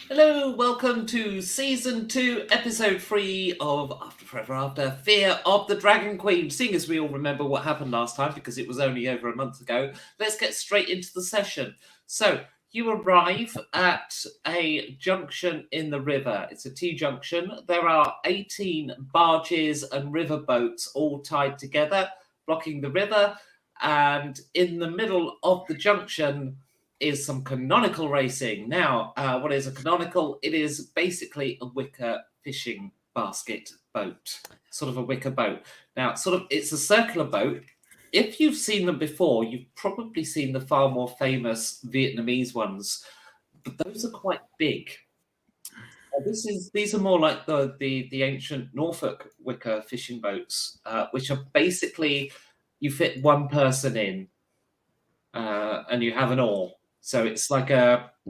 Hello, welcome to Season 2, Episode 3 of After Forever After, Fear of the Dragon Queen. Seeing as we all remember what happened last time, because it was only over a month ago, let's get straight into the session. So, you arrive at a junction in the river. It's a T-junction. There are 18 barges and river boats all tied together, blocking the river. And in the middle of the junction is some canonical racing. Now, what is a canonical? It is basically a wicker fishing basket boat, sort of a wicker boat. Now, it's a circular boat. If you've seen them before, you've probably seen the far more famous Vietnamese ones, but those are quite big. These are more like the ancient Norfolk wicker fishing boats, which are basically you fit one person in, and you have an oar. So it's like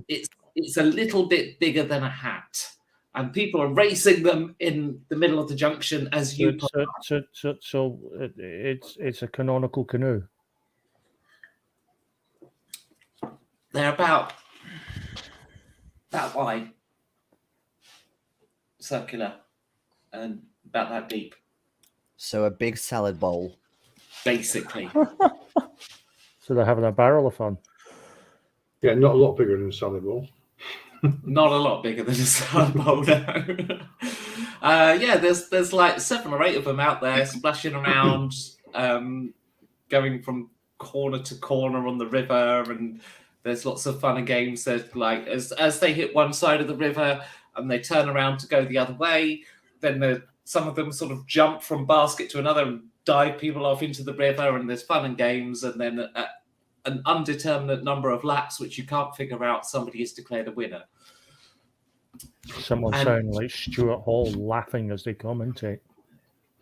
it's a little bit bigger than a hat, and people are racing them in the middle of the junction as you. So it's a canonical canoe. They're about that wide, circular, and about that deep. So a big salad bowl. Basically. So they're having a barrel of fun. Yeah, not a lot bigger than a salad bowl. Not a lot bigger than a salad bowl, no. Yeah, there's like 7 or 8 of them out there splashing around, going from corner to corner on the river, and there's lots of fun and games. That like as they hit one side of the river and they turn around to go the other way, then some of them sort of jump from basket to another and dive people off into the river, and there's fun and games, and then an undeterminate number of laps which you can't figure out, somebody is declared a winner. Someone sounding like Stuart Hall laughing as they commentate.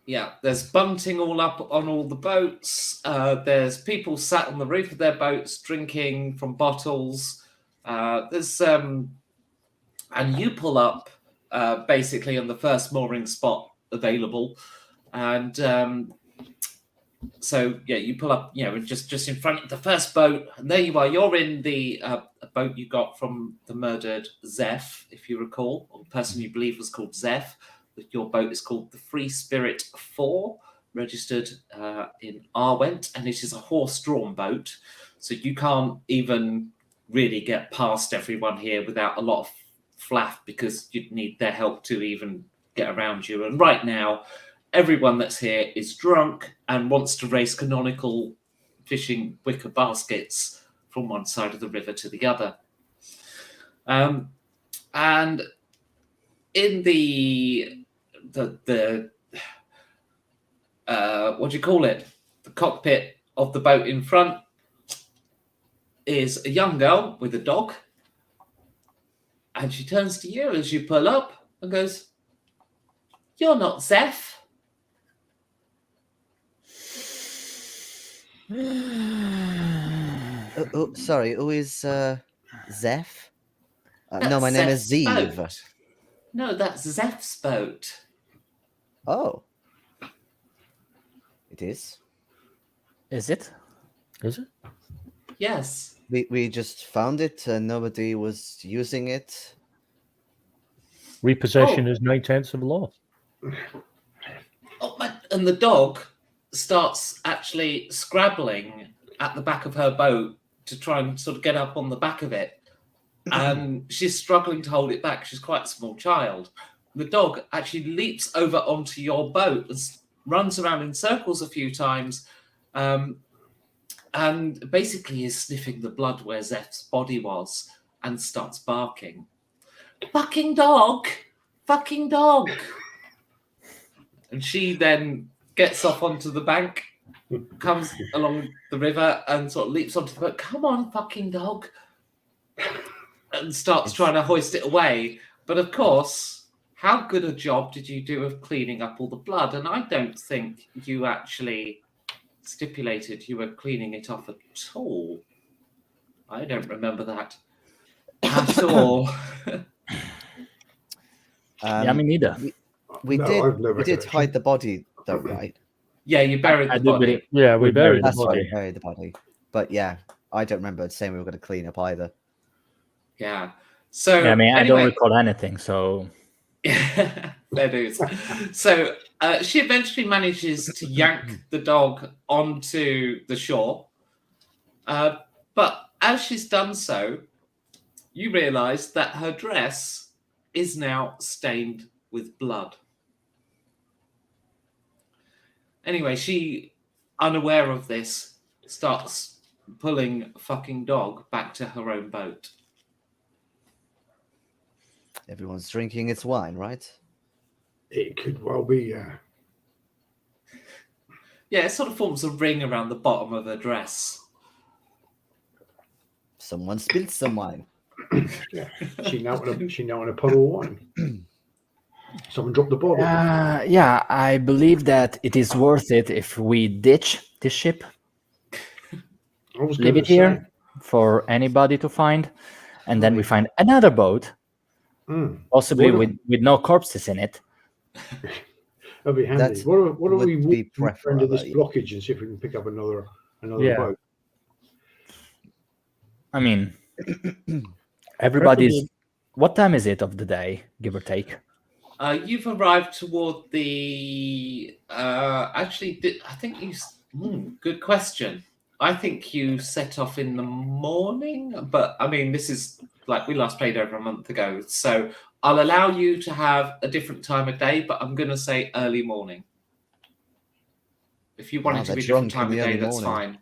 Yeah, there's bunting all up on all the boats. There's people sat on the roof of their boats drinking from bottles. And you pull up basically on the first mooring spot available, and so yeah, you pull up, just in front of the first boat, and there you are. You're in the boat you got from the murdered Zeph, if you recall, or the person you believe was called Zeph. Your boat is called the Free Spirit 4, registered in Arwent, and it is a horse-drawn boat, so you can't even really get past everyone here without a lot of flaff, because you'd need their help to even get around you. And right now, everyone that's here is drunk and wants to race canonical fishing wicker baskets from one side of the river to the other. And in the what do you call it? The cockpit of the boat in front is a young girl with a dog, and she turns to you as you pull up and goes, "You're not Zeph." Sorry, who is Zeph? No, my name is Zeph's Zeev. boat. No, that's Zeph's boat. Oh. It is? Is it? Is it? Yes. We just found it and nobody was using it. Repossession is 9/10 of the law. And the dog starts actually scrabbling at the back of her boat to try and sort of get up on the back of it. And she's struggling to hold it back. She's quite a small child. The dog actually leaps over onto your boat and runs around in circles a few times, and basically is sniffing the blood where Zeph's body was and starts barking. Fucking dog! Fucking dog! And she then gets off onto the bank, comes along the river and sort of leaps onto the boat. Come on, fucking dog! And starts trying to hoist it away. But of course, how good a job did you do of cleaning up all the blood? And I don't think you actually stipulated you were cleaning it off at all. I don't remember that at all. Yeah, me neither. We did hide the body, though, right? Yeah, you buried the body. Yeah, we buried the That's right, body. we buried the body. But yeah, I don't remember saying we were going to clean up either. Yeah. So Yeah, I mean, I anyway, don't recall anything, so there it is. So she eventually manages to yank the dog onto the shore. But as she's done so, you realise that her dress is now stained with blood. Anyway, she, unaware of this, starts pulling fucking dog back to her own boat. Everyone's drinking its wine, right? It could well be, yeah. Yeah, it sort of forms a ring around the bottom of her dress. Someone spilled some wine. Yeah. She now in a puddle of wine. Someone dropped the bottle. yeah, I believe that it is worth it if we ditch this ship, I was leave gonna it here say, for anybody to find, and then we Right. find another boat, possibly What with no corpses in it. that'd be handy. That What if would we be walk into this preferable. blockage and see if we can pick up another Yeah. boat? I mean, everybody's. What time is it of the day, give or take? You've arrived toward the. Actually, I think you. Good question. I think you set off in the morning, but I mean, this is like we last played over a month ago, so I'll allow you to have a different time of day, but I'm going to say early morning. If you want it to they're be a different drunk time in of the day, early that's morning. fine.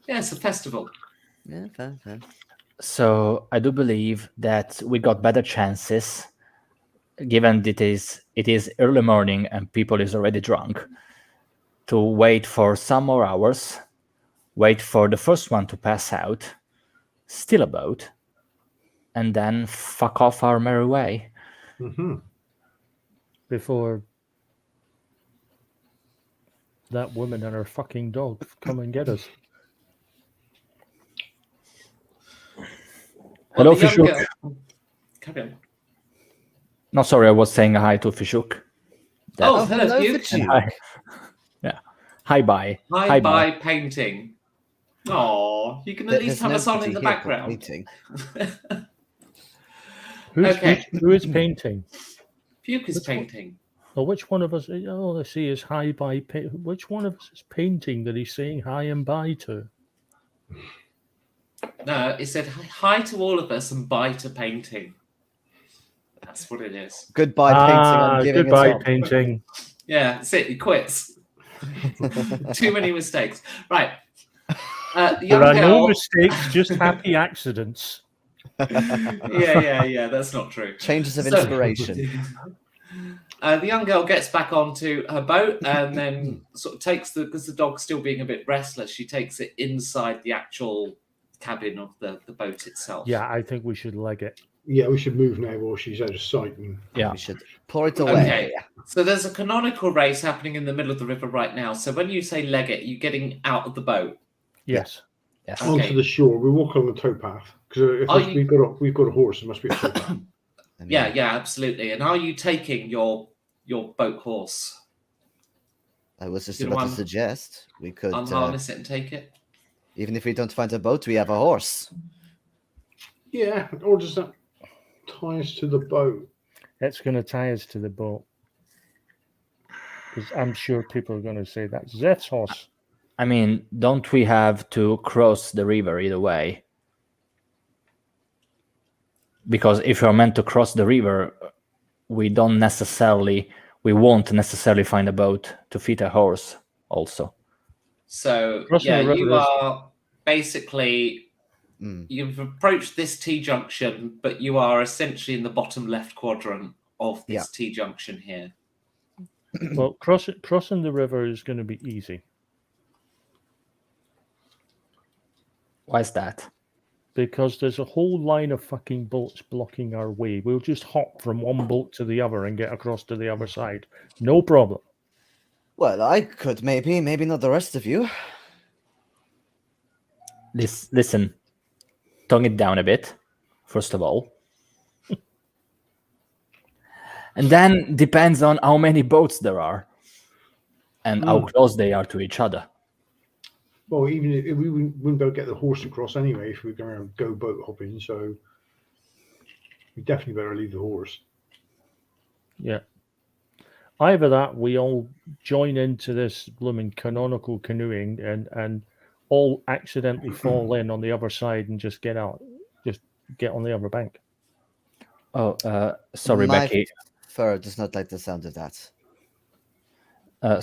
Yeah, it's a festival. Yeah, fair. So I do believe that we got better chances, given it is early morning and people is already drunk, to wait for some more hours, wait for the first one to pass out, steal a boat, and then fuck off our merry way. Before that woman and her fucking dog come and get us. Hello, the young Fishhook. girl- Carry on. No, sorry, I was saying hi to Fishhook. Oh, hello, Hugh. Fitch. Hi. Yeah. Hi, bye. Hi, bye, painting. Oh, you can at least have a song in the background. Who is painting? Fuke is painting. Well, which one of us? Oh, I see. Is hi bye. Which one of us is painting that he's saying hi and bye to? No, it said hi to all of us and bye to painting. That's what it is. Goodbye, painting. I'm giving goodbye, it up. painting. Yeah, that's it. He quits. Too many mistakes. Right. The young There are no girl. mistakes, just happy accidents. Yeah. That's not true. Changes of inspiration. The young girl gets back onto her boat and then sort of takes because the dog's still being a bit restless, she takes it inside the actual cabin of the boat itself. Yeah, I think we should leg it. Yeah, we should move now while she's out of sight. Yeah. We should pour it away. Okay. So there's a canonical race happening in the middle of the river right now. So when you say leg it, you're getting out of the boat. Yes. Yes. Okay. Onto the shore. We walk along the towpath because we've got a horse. It must be a towpath. Yeah, absolutely. And are you taking your boat horse? I was just You about want to suggest we could, Unharness it and take it? even if we don't find a boat, we have a horse. Yeah, or does that tie us to the boat? It's going to tie us to the boat. Because I'm sure people are going to say that's Zeth's horse. I mean, don't we have to cross the river either way? Because if you're meant to cross the river, we won't necessarily find a boat to fit a horse also. So, Crossing the river you is- are basically, you've approached this T-junction, but you are essentially in the bottom left quadrant of this T-junction here. Well, crossing the river is going to be easy. Why is that? Because there's a whole line of fucking boats blocking our way. We'll just hop from one boat to the other and get across to the other side. No problem. Well, I could maybe not the rest of you. Listen, tone it down a bit, first of all. And then depends on how many boats there are and how close they are to each other. Well, even if we wouldn't be able to get the horse across anyway if we were going to go boat hopping. So We definitely better leave the horse. Yeah. Either that, we all join into this blooming canonical canoeing and all accidentally fall in on the other side and just get out, just get on the other bank. Oh, sorry, My Becky. fur does not like the sound of that.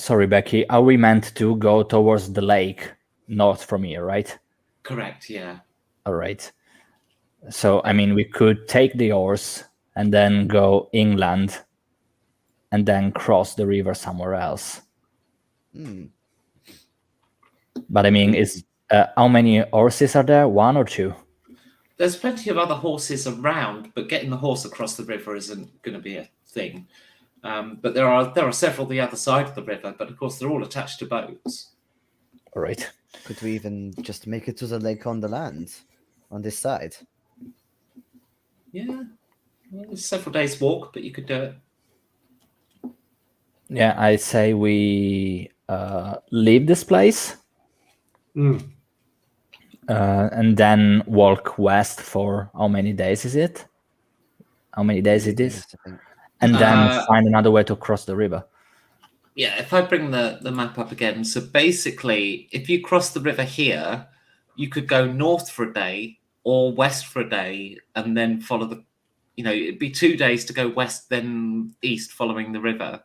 Sorry, Becky. Are we meant to go towards the lake north from here, right? Correct, yeah. All right. So, I mean, we could take the oars and then go inland and then cross the river somewhere else. Hmm. But I mean, is how many horses are there? 1 or 2? There's plenty of other horses around, but getting the horse across the river isn't going to be a thing. But there are several the other side of the river, but of course they're all attached to boats. All right. Could we even just make it to the lake on the land, on this side? Yeah, well, it's several days' walk, but you could do it. Yeah, I say we leave this place Mm. and then walk west for how many days is it? How many days it is? I think. And then find another way to cross the river. Yeah, if I bring the map up again, so basically, if you cross the river here, you could go north for a day or west for a day, and then follow the, it'd be 2 days to go west, then east, following the river,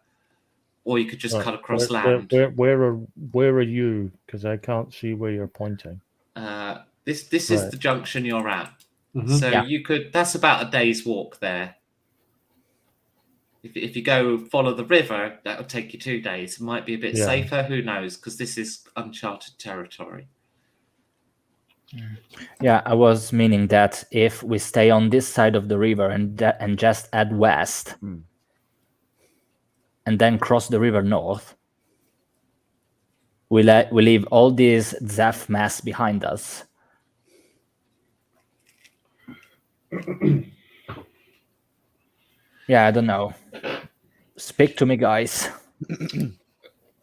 or you could just cut across land. Where are you? Because I can't see where you're pointing. This is Right. the junction you're at, Mhm. so Yeah. you could. That's about a day's walk there. If you go follow the river, that'll take you 2 days. It might be a bit Yeah. safer. Who knows? Because this is uncharted territory. Yeah, I was meaning that if we stay on this side of the river and just head west, Hmm. and then cross the river north, we leave all this Zeph mess behind us. Yeah, I don't know. Speak to me, guys.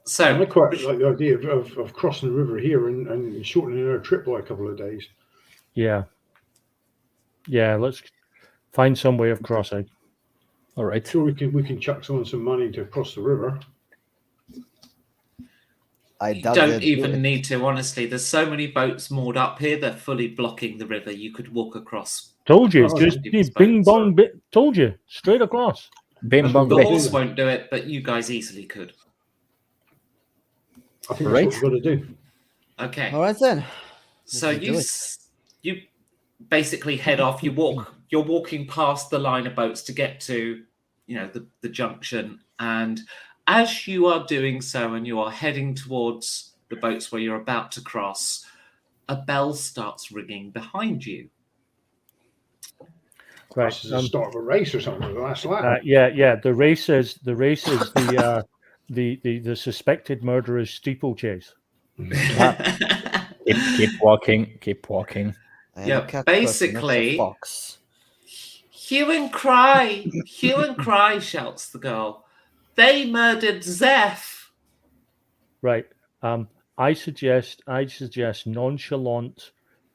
So I quite like the idea of crossing the river here and shortening our trip by a couple of days. Yeah. Yeah, let's find some way of crossing. All right. Sure, we can chuck someone some money to cross the river. I you doubt don't they'd do even it. need to. Honestly, there's so many boats moored up here. They're fully blocking the river. You could walk across. Told you, Oh, just people's bing boats. bong bit. Told you, straight across. Bim That's bong The what bit. horse won't do it, but you guys easily could. I think Right. that's what we've got to do. Okay. All right then. So Let's do you it. you basically head off. You're walking past the line of boats to get to, the junction. And as you are doing so, and you are heading towards the boats where you're about to cross, a bell starts ringing behind you. Right. This is the start of a race or something. The last lap. Yeah. The race is the suspected murderer's steeplechase. Keep walking. Keep walking. I am Yeah, a cat person, not a basically- fox. Hue and cry, hue and cry, shouts the girl. They murdered Zeph. Right. I suggest nonchalant.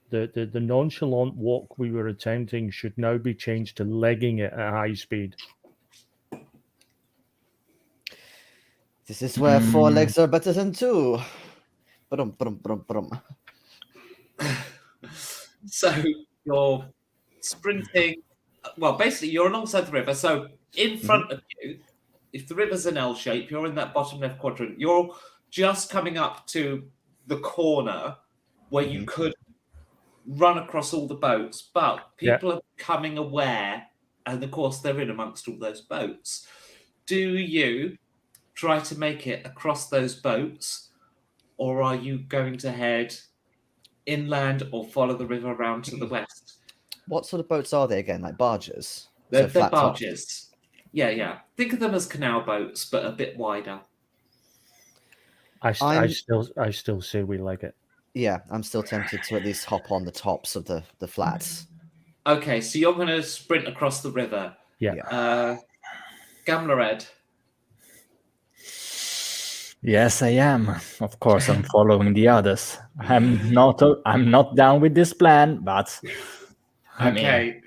The nonchalant walk we were attempting should now be changed to legging it at high speed. This is where 4 legs are better than 2. Brum, brum, brum, brum. So you're sprinting. Well, basically, you're alongside the river. So in front of you, if the river's an L shape, you're in that bottom left quadrant. You're just coming up to the corner where you could run across all the boats, but people are becoming aware, and of course, they're in amongst all those boats. Do you try to make it across those boats, or are you going to head inland or follow the river around to the west? What sort of boats are they again? Like barges? They're flat top. barges. Yeah. Think of them as canal boats, but a bit wider. I I'm- still say we like it. Yeah, I'm still tempted to at least hop on the tops of the flats. Okay, so you're going to sprint across the river. Yeah. Gamlered. Yes, I am. Of course, I'm following the others. I'm not down with this plan, but I mean, Okay.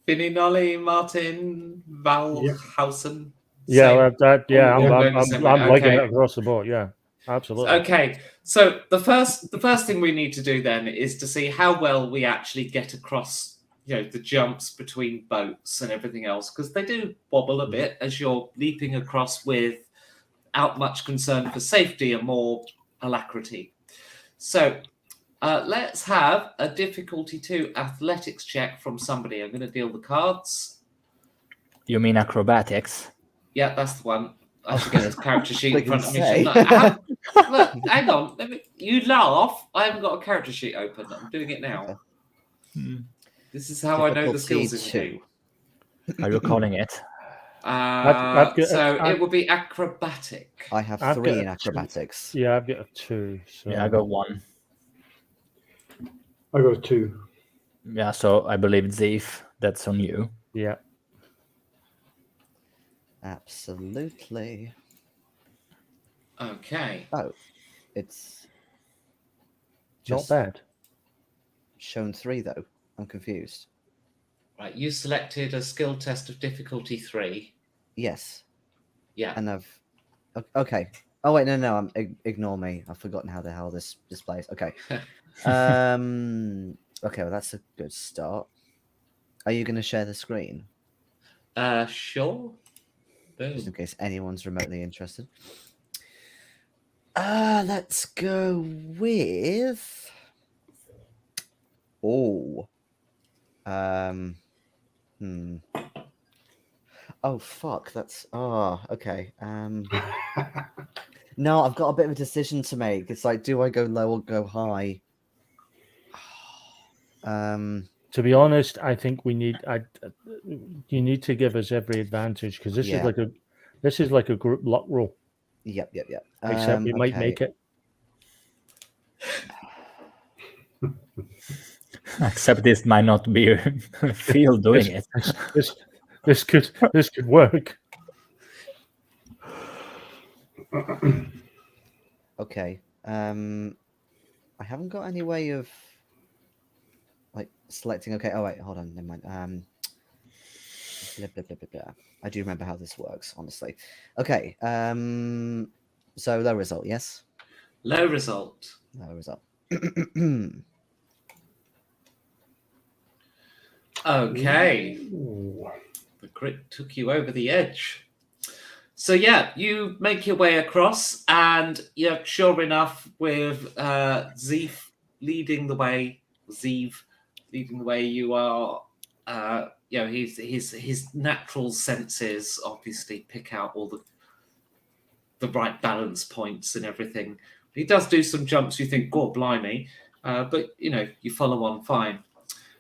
Fininoli, Martin, Valhausen. Yeah, Same. yeah, All I'm going the same way. liking Okay. it across the board. Yeah, absolutely. Okay, so the first thing we need to do then is to see how well we actually get across, the jumps between boats and everything else, because they do wobble a bit as you're leaping across without much concern for safety and more alacrity. So let's have a difficulty 2 athletics check from somebody. I'm going to deal the cards. You mean acrobatics? Yeah, that's the one. I should get this character sheet in front of me. Say. Shouldn't I? Look, hang on. You laugh. I haven't got a character sheet open. I'm doing it now. Hmm. This is how I know the Difficulty skills in the 2. game. Are you calling it? So it would be acrobatic. I have I've 3 got in a acrobatics. Yeah, I've got a 2. So. Yeah, I got 1. I got 2. Yeah, so I believe Zeef, that's on you. Yeah. Absolutely. Okay. Oh, it's Not just bad. shown 3 though. I'm confused. Right. You selected a skill test of difficulty 3. Yes, Yeah. and I've okay. Oh wait, no. Ignore me. I've forgotten how the hell this displays. Okay. Okay. Well, that's a good start. Are you going to share the screen? Sure. Just in Boom. case anyone's remotely interested. Let's go with. Oh. Oh fuck! That's okay. No, I've got a bit of a decision to make. It's like, do I go low or go high? To be honest, I think you need to give us every advantage because this Yeah. is like a group luck roll. Yep. Except we might okay. make it. Except this might not be Phil doing it. This could work. Okay. I haven't got any way of like selecting. Okay. Oh wait, hold on. Never mind. Blah, blah, blah, blah, blah. I do remember how this works, honestly. Okay. So low result, yes. Low result. Low result. Okay. Ooh. The crit took you over the edge. So yeah, you make your way across, and sure enough, with Zeef leading the way, you are. His natural senses obviously pick out all the right balance points and everything. He does do some jumps. You think, God, blimey, but you follow on fine.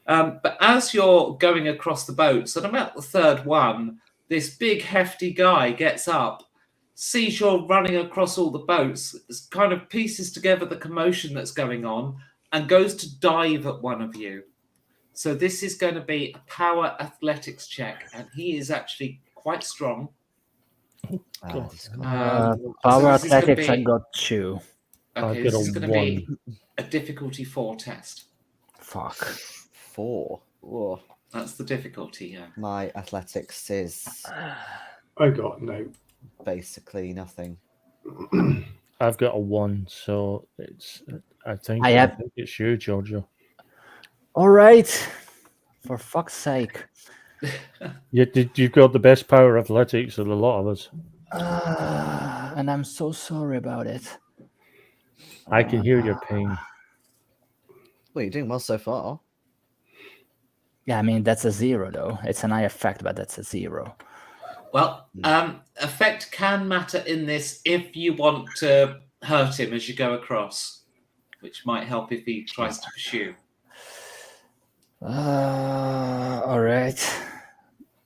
But as you're going across the boats, and about the third one, this big hefty guy gets up, sees you're running across all the boats, kind of pieces together the commotion that's going on, and goes to dive at one of you. So this is going to be a power athletics check, and he is actually quite strong. This Power so this is gonna athletics, I be- got 2. Okay, I've this got is a going to be a difficulty 4 test. Fuck. 4. Whoa. That's the difficulty, yeah. My athletics is I got no. basically nothing. I've got a 1, so it's. I think it's you, Giorgio. All right. For fuck's sake. You've got the best power athletics of a lot of us. And I'm so sorry about it. I can hear your pain. Well, you're doing well so far. Yeah, I mean, that's a 0, though. It's an eye effect, but that's a 0. Well, effect can matter in this if you want to hurt him as you go across, which might help if he tries to pursue. All right.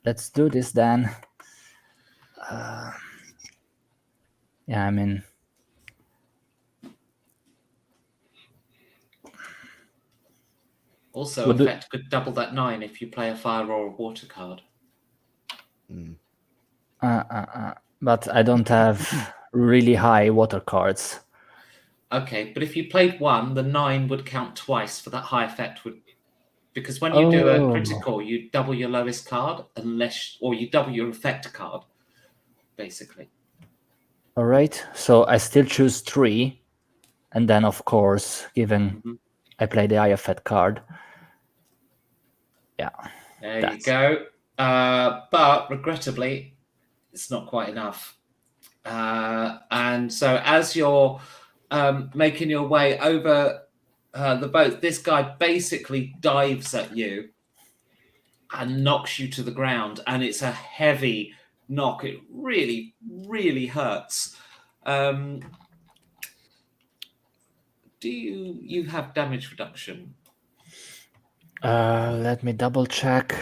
Let's do this then. Yeah, I mean... Also, effect could double that 9 if you play a fire or a water card. But I don't have really high water cards. Okay, but if you played 1, the 9 would count twice, for that high effect would Because when you do a Oh. critical, you double your lowest card, or you double your effect card, basically. All right. So I still choose 3. And then, of course, given Mhm. I play the IFET card. Yeah. There That's- you go. But regrettably, it's not quite enough. And so as you're making your way over the boat, this guy basically dives at you and knocks you to the ground. And it's a heavy knock. It really, really hurts. Do you have damage reduction? Let me double check.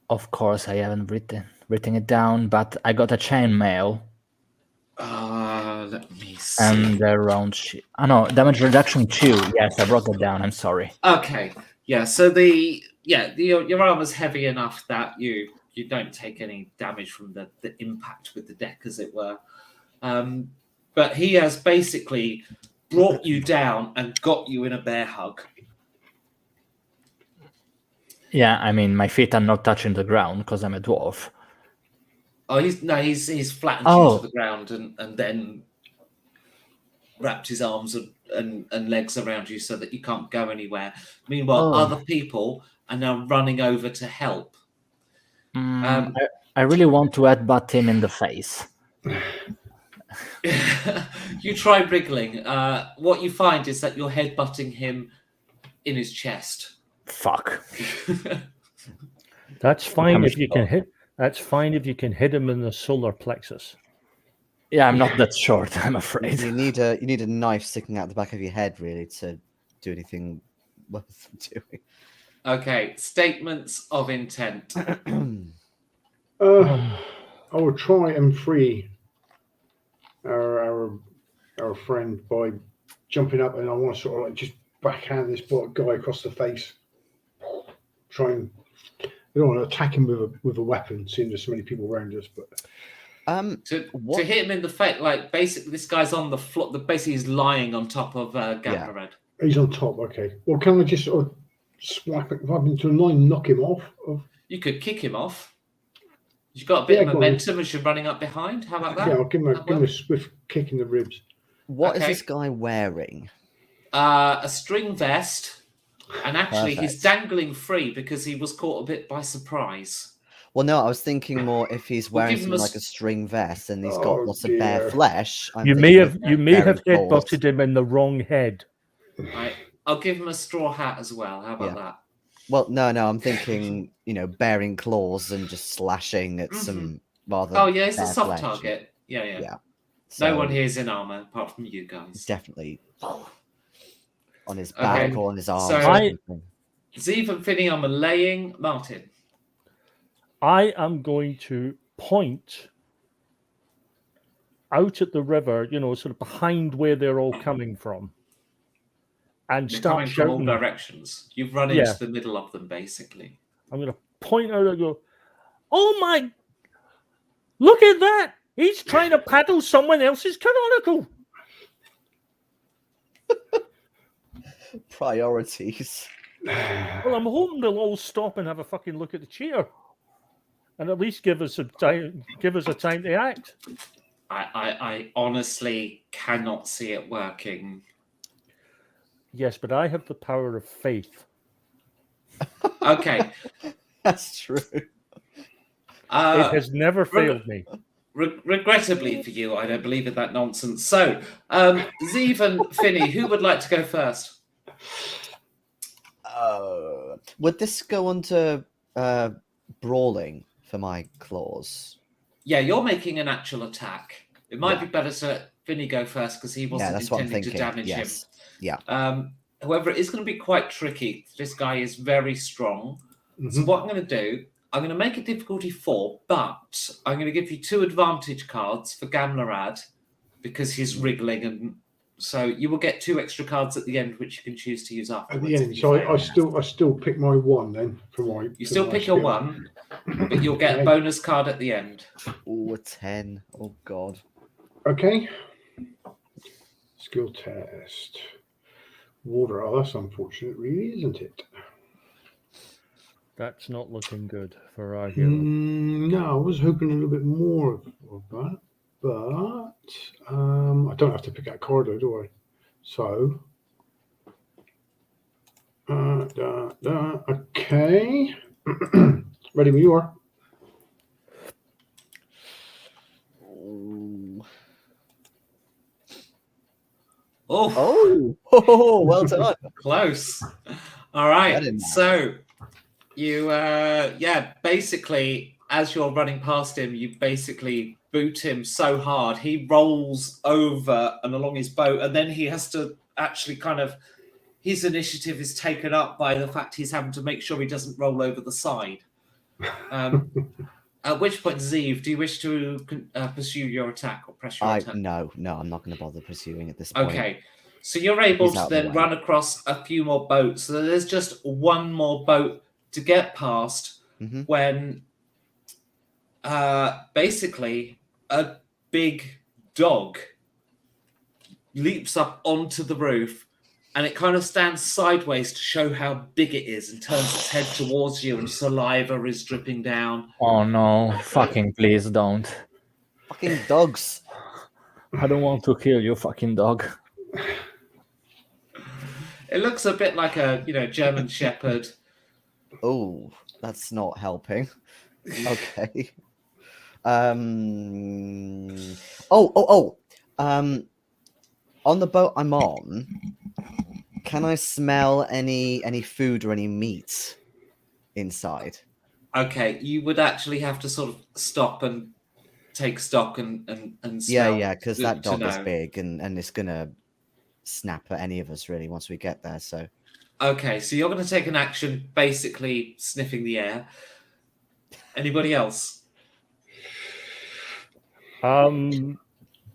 Of course, I haven't written it down, but I got a chainmail Let me see. and around. No, damage reduction 2. Yes, I wrote it down. I'm sorry. Okay, yeah. So your armor's heavy enough that you don't take any damage from the impact with the deck, as it were. But he has basically brought you down and got you in a bear hug. Yeah, I mean, my feet are not touching the ground because I'm a dwarf. Oh, he's flattened Oh. you to the ground and then wrapped his arms and legs around you so that you can't go anywhere. Meanwhile, Oh. other people are now running over to help. I really want to headbutt him in the face. You try wriggling. What you find is that you're headbutting him in his chest. Fuck. That's fine I'm if you can sure. hit. That's fine if you can hit him in the solar plexus. Yeah, I'm not that short, I'm afraid. You need a knife sticking out the back of your head, really, to do anything worth doing. Okay, statements of intent. I will try and free our friend by jumping up, and I want to sort of like just backhand this guy across the face. Try and I don't want to attack him with a weapon, seeing there's so many people around us. But To hit him in the face, like basically this guy's on the floor. Basically, he's lying on top of Gamperad. He's on top. Okay. Well, can I just sort of swipe it into a line, knock him off? You could kick him off. You've got a bit of momentum as you're running up behind. How about that? Yeah, I'll give him a swift kick in the ribs. What is this guy wearing? A string vest, and actually he's Perfect. dangling free because he was caught a bit by surprise. Well, no, I was thinking more if he's wearing give him something a like a string vest and he's Oh, got lots of bare dear. flesh. I'm You may thinking have bearing claws. headbutted him in the wrong head. I'll give him a straw hat as well. How about that? Well, no, I'm thinking, bearing claws and just slashing at some rather. Oh yeah, it's a bare soft flesh. target. Yeah. Yeah. No So one here is in armor apart from you he's guys. definitely on his back or on his arms. So- or something. Zeev and Finny are meleeing Martin. I am going to point out at the river, sort of behind where they're all coming from, and They're start coming from all shouting. directions. You've run Yeah. into the middle of them, basically. I'm going to point out and go, "Oh my! Look at that! He's trying to paddle someone else's canonical." Priorities. Well, I'm hoping they'll all stop and have a fucking look at the chair, and at least give us a time to act. I honestly cannot see it working. Yes, but I have the power of faith. Okay. That's true. It has never failed me. Regrettably for you, I don't believe in that nonsense. So, Zeev and Finny, who would like to go first? Would this go on to brawling for my claws? Yeah, you're making an actual attack. It might be better to Finny go first because he wasn't that's what I'm intending to thinking. damage Yes. him. Yeah. However, it is going to be quite tricky. This guy is very strong. So Mhm. what I'm going to do, I'm going to make it difficulty 4, but I'm going to give you 2 advantage cards for Gamlerad because he's wriggling, and so you will get 2 extra cards at the end, which you can choose to use At afterwards. the if end, you so fail. I still pick my 1 then for my. You still pick your 1, but you'll get a bonus card at the end. Ooh, a 10. Oh god. Okay. Skill test. water. Oh, that's unfortunate, really, isn't it? That's not looking good for our hero. No, I was hoping a little bit more of that, but I don't have to pick out a card, though, do I? So, okay. Ready when you are. Oh, well done. close. All Get right. in there. So you, basically, as you're running past him, you basically boot him so hard he rolls over and along his boat, and then he has to actually kind of. His initiative is taken up by the fact he's having to make sure he doesn't roll over the side. At which point, Zeev, do you wish to pursue your attack or press your attack? No, I'm not going to bother pursuing at this point. Okay, so you're able He's to out the then way. run across a few more boats. So there's just one more boat to get past Mhm. when basically a big dog leaps up onto the roof, and it kind of stands sideways to show how big it is and turns its head towards you, and saliva is dripping down. Oh no, fucking please don't. Fucking dogs. I don't want to kill you, fucking dog. It looks a bit like a German Shepherd. Oh, that's not helping. Okay. On the boat I'm on, can I smell any food or any meat inside? Okay, you would actually have to sort of stop and take stock and smell. Yeah, because that to dog is know. big and it's gonna snap at any of us really once we get there. So Okay, so you're going to take an action, basically sniffing the air. Anybody else? Just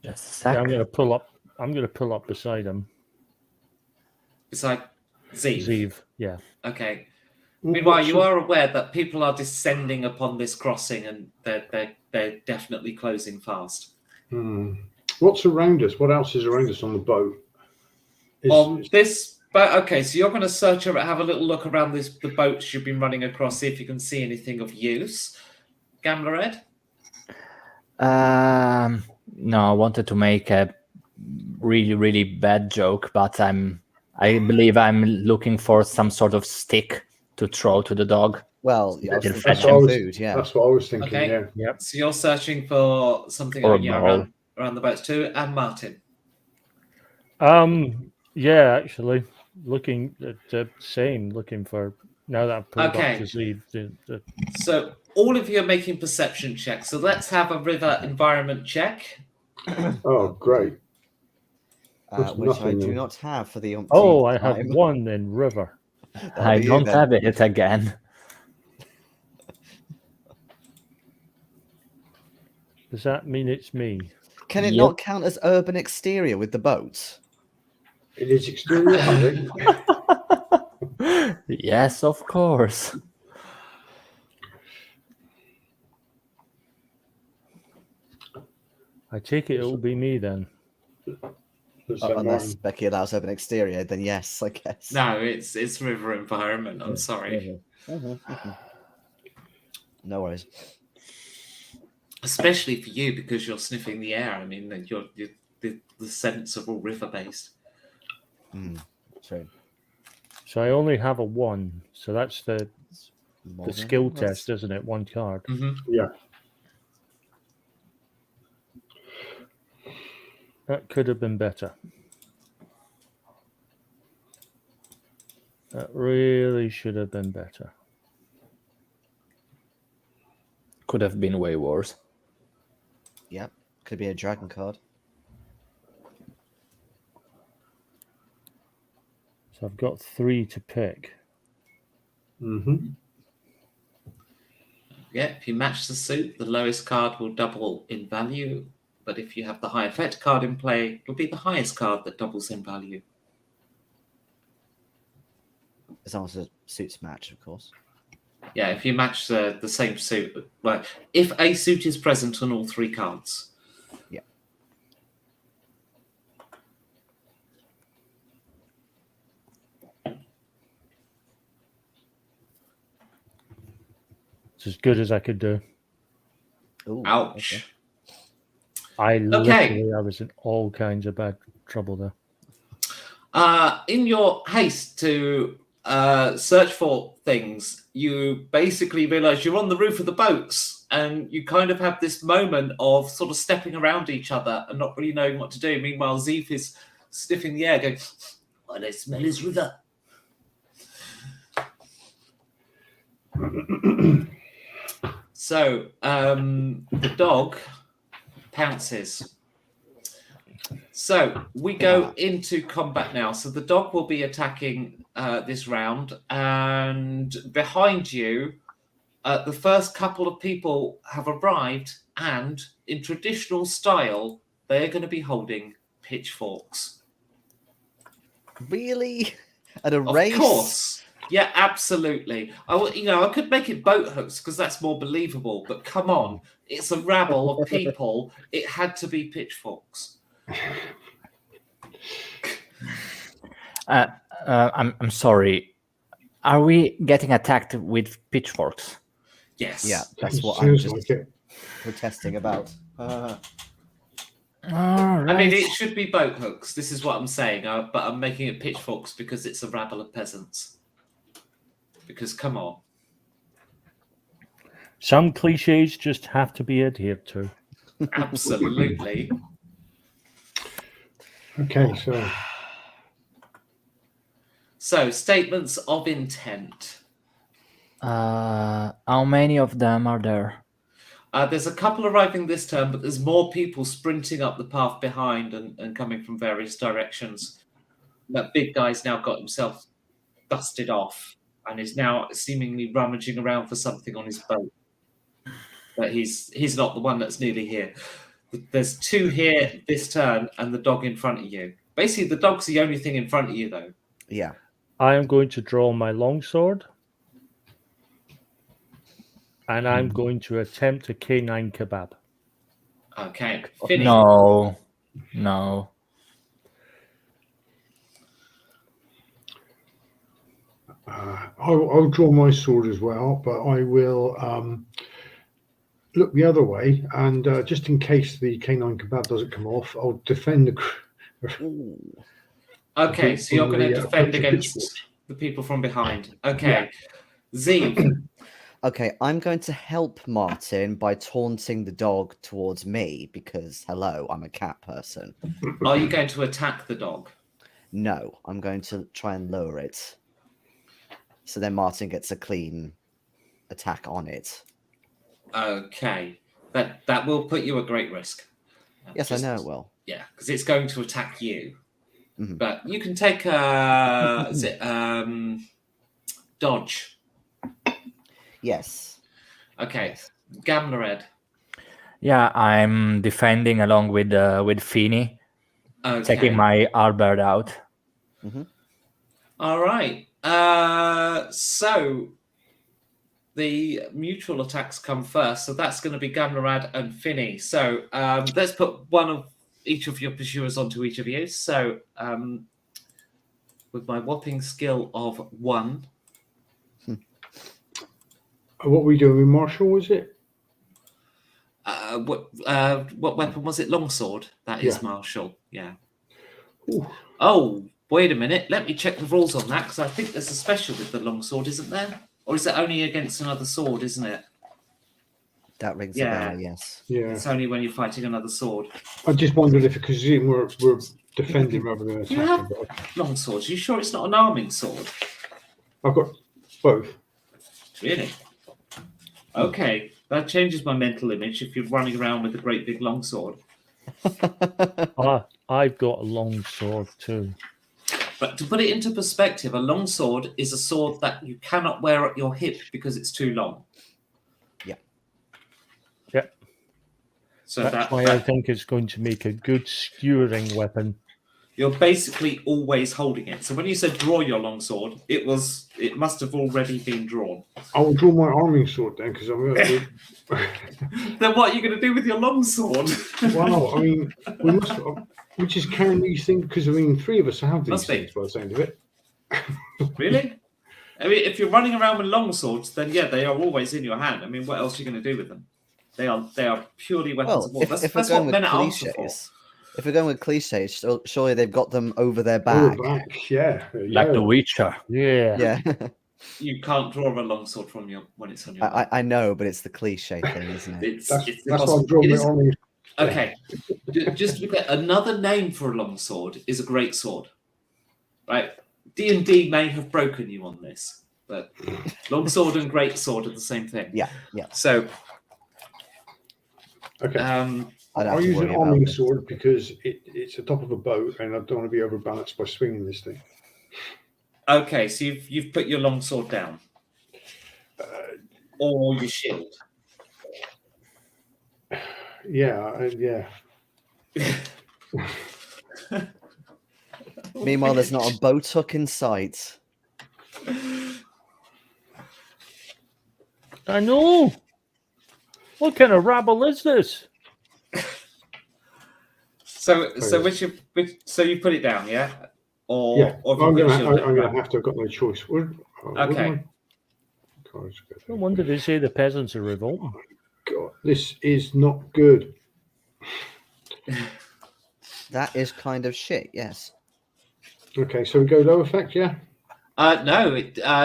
a sec. Yeah, I'm gonna pull up beside him. Besides Zeev. Zeev, yeah. Okay. Meanwhile, you are aware that people are descending upon this crossing, and they're definitely closing fast. What's around us? What else is around us on the boat? Okay, so you're going to search around, have a little look around the boats you've been running across, see if you can see anything of use. Gambler Ed? No, I wanted to make a really, really bad joke, but I believe I'm looking for some sort of stick to throw to the dog. well, yeah, I was That's thinking what I was- food. Yeah. That's what I was thinking. Okay. Yeah. Yep. So you're searching for something Or a ball. around the boats too. And Martin? Yeah, actually, looking at the same, looking for now that I've pulled Okay. up to Zeev. So all of you are making perception checks. So let's have a river environment check. Oh, great. That's Which I nothing do then. not have for the Oh, I have time. one in river. I be you don't then. have it again. Does that mean it's me? Can it Yep. not count as urban exterior with the boats? It is exterior hunting. Yes, of course. I take it it'll be me then. Looks like Unless Martin. Becky allows urban exterior, then yes, I guess. No, it's river environment. I'm sorry. No worries. Especially for you, because you're sniffing the air. I mean, the scents are all river based. True. So I only have a 1. So that's the More the than skill that. test, isn't it? 1 card. Mm-hmm. Yeah. That could have been better. That really should have been better. Could have been way worse. Yep. Could be a dragon card. So I've got 3 to pick. Mm-hmm. Yeah, if you match the suit, the lowest card will double in value. But if you have the high effect card in play, it'll be the highest card that doubles in value. As long as the suits match, of course. Yeah, if you match the same suit. Well, if a suit is present on all 3 cards. Yeah. It's as good as I could do. Ooh, Ouch. okay. I was in all kinds of bad trouble there. In your haste to search for things, you basically realise you're on the roof of the boats, and you kind of have this moment of sort of stepping around each other and not really knowing what to do. Meanwhile, Zeef is sniffing the air, going, "What I smell is river." So the dog pounces. So we go into combat now. So the dog will be attacking this round, and behind you, the first couple of people have arrived, and in traditional style, they're going to be holding pitchforks. Really? At a Of race? course. Yeah, absolutely. I could make it boat hooks because that's more believable. But come on, it's a rabble of people. It had to be pitchforks. I'm sorry. Are we getting attacked with pitchforks? Yes. Yeah, that's what I'm Sounds just like it. protesting about. All I mean, right. it should be boat hooks. This is what I'm saying. But I'm making it pitchforks because it's a rabble of peasants. Because come on. Some cliches just have to be adhered to. Absolutely. Okay, so So, statements of intent. How many of them are there? There's a couple arriving this turn, but there's more people sprinting up the path behind and coming from various directions. That big guy's now got himself dusted off and is now seemingly rummaging around for something on his boat. But he's not the one that's nearly here. There's two here this turn and the dog in front of you. Basically, the dog's the only thing in front of you, though. Yeah. I am going to draw my longsword, and I'm going to attempt a canine kebab. Okay. Finny. No. I'll draw my sword as well, but I will look the other way, and just in case the canine kebab doesn't come off, I'll defend the. Ooh. Okay, so you're going to defend the against pitchforks. the people from behind. Okay. Z. Okay, I'm going to help Martin by taunting the dog towards me because, hello, I'm a cat person. Are you going to attack the dog? No, I'm going to try and lower it. So then Martin gets a clean attack on it. Okay. That will put you at great risk. Yes, I know it will. Yeah, because it's going to attack you. Mhm. But you can take dodge. Yes. Okay. Yes. Gamlered. Yeah, I'm defending along with Finny, Okay. taking my halberd out. All right. So the mutual attacks come first. So that's going to be Gamlerad and Finny. So let's put one of each of your pursuers onto each of you. So with my whopping skill of 1. What we doing with Marshall? Was it? What weapon was it? Longsword. That is Yeah. martial. Yeah. Ooh. Oh, wait a minute. Let me check the rules on that because I think there's a special with the longsword, isn't there? Or is it only against another sword, isn't it? That rings a Yeah. bell, yes. Yeah. It's only when you're fighting another sword. I just wondered if because we're defending rather than You attacking. have But long swords. You sure it's not an arming sword? I've got both. Really? Okay. That changes my mental image if you're running around with a great big long sword. I've got a long sword too. But to put it into perspective, a long sword is a sword that you cannot wear at your hip because it's too long. Yeah. Yep. So That's why I think it's going to make a good skewering weapon. you're basically always holding it. So when you said draw your long sword, it must have already been drawn. I will draw my arming sword then because I'm. Then what are you going to do with your long sword? Wow, I mean, we just carrying these things because I mean, 3 of us have these Must be. things by the sound of it. Really? I mean, if you're running around with long swords, then yeah, they are always in your hand. I mean, what else are you going to do with them? They are purely weapons Well, of war. if That's we're going what with men at arms are for. cliches, if we're going with cliches, surely they've got them over their Oh, back. back, yeah. Like The Witcher. Yeah. Yeah, You can't draw a long sword from when it's on your back. I know, but it's the cliche thing, isn't it? It's That's why impossible. I'm drawing It it is- on me. Okay, just to be clear, another name for a long sword is a great sword, right? D&D may have broken you on this, but long sword and great sword are the same thing. Yeah. So, Okay. I'd have I'll to use an worry about arming it. sword because it's the top of a boat and I don't want to be overbalanced by swinging this thing. okay, so you've put your long sword down, or your shield. Yeah. Meanwhile, there's not a boat hook in sight. I know. What kind of rabble is this? So you put it down, yeah, or Yeah. or I'm have you put your going shield down? to have to. I've got no choice. Okay. No wonder they say the peasants are revolting. God, this is not good. That is kind of shit. Yes. Okay, so we go low effect, yeah? No,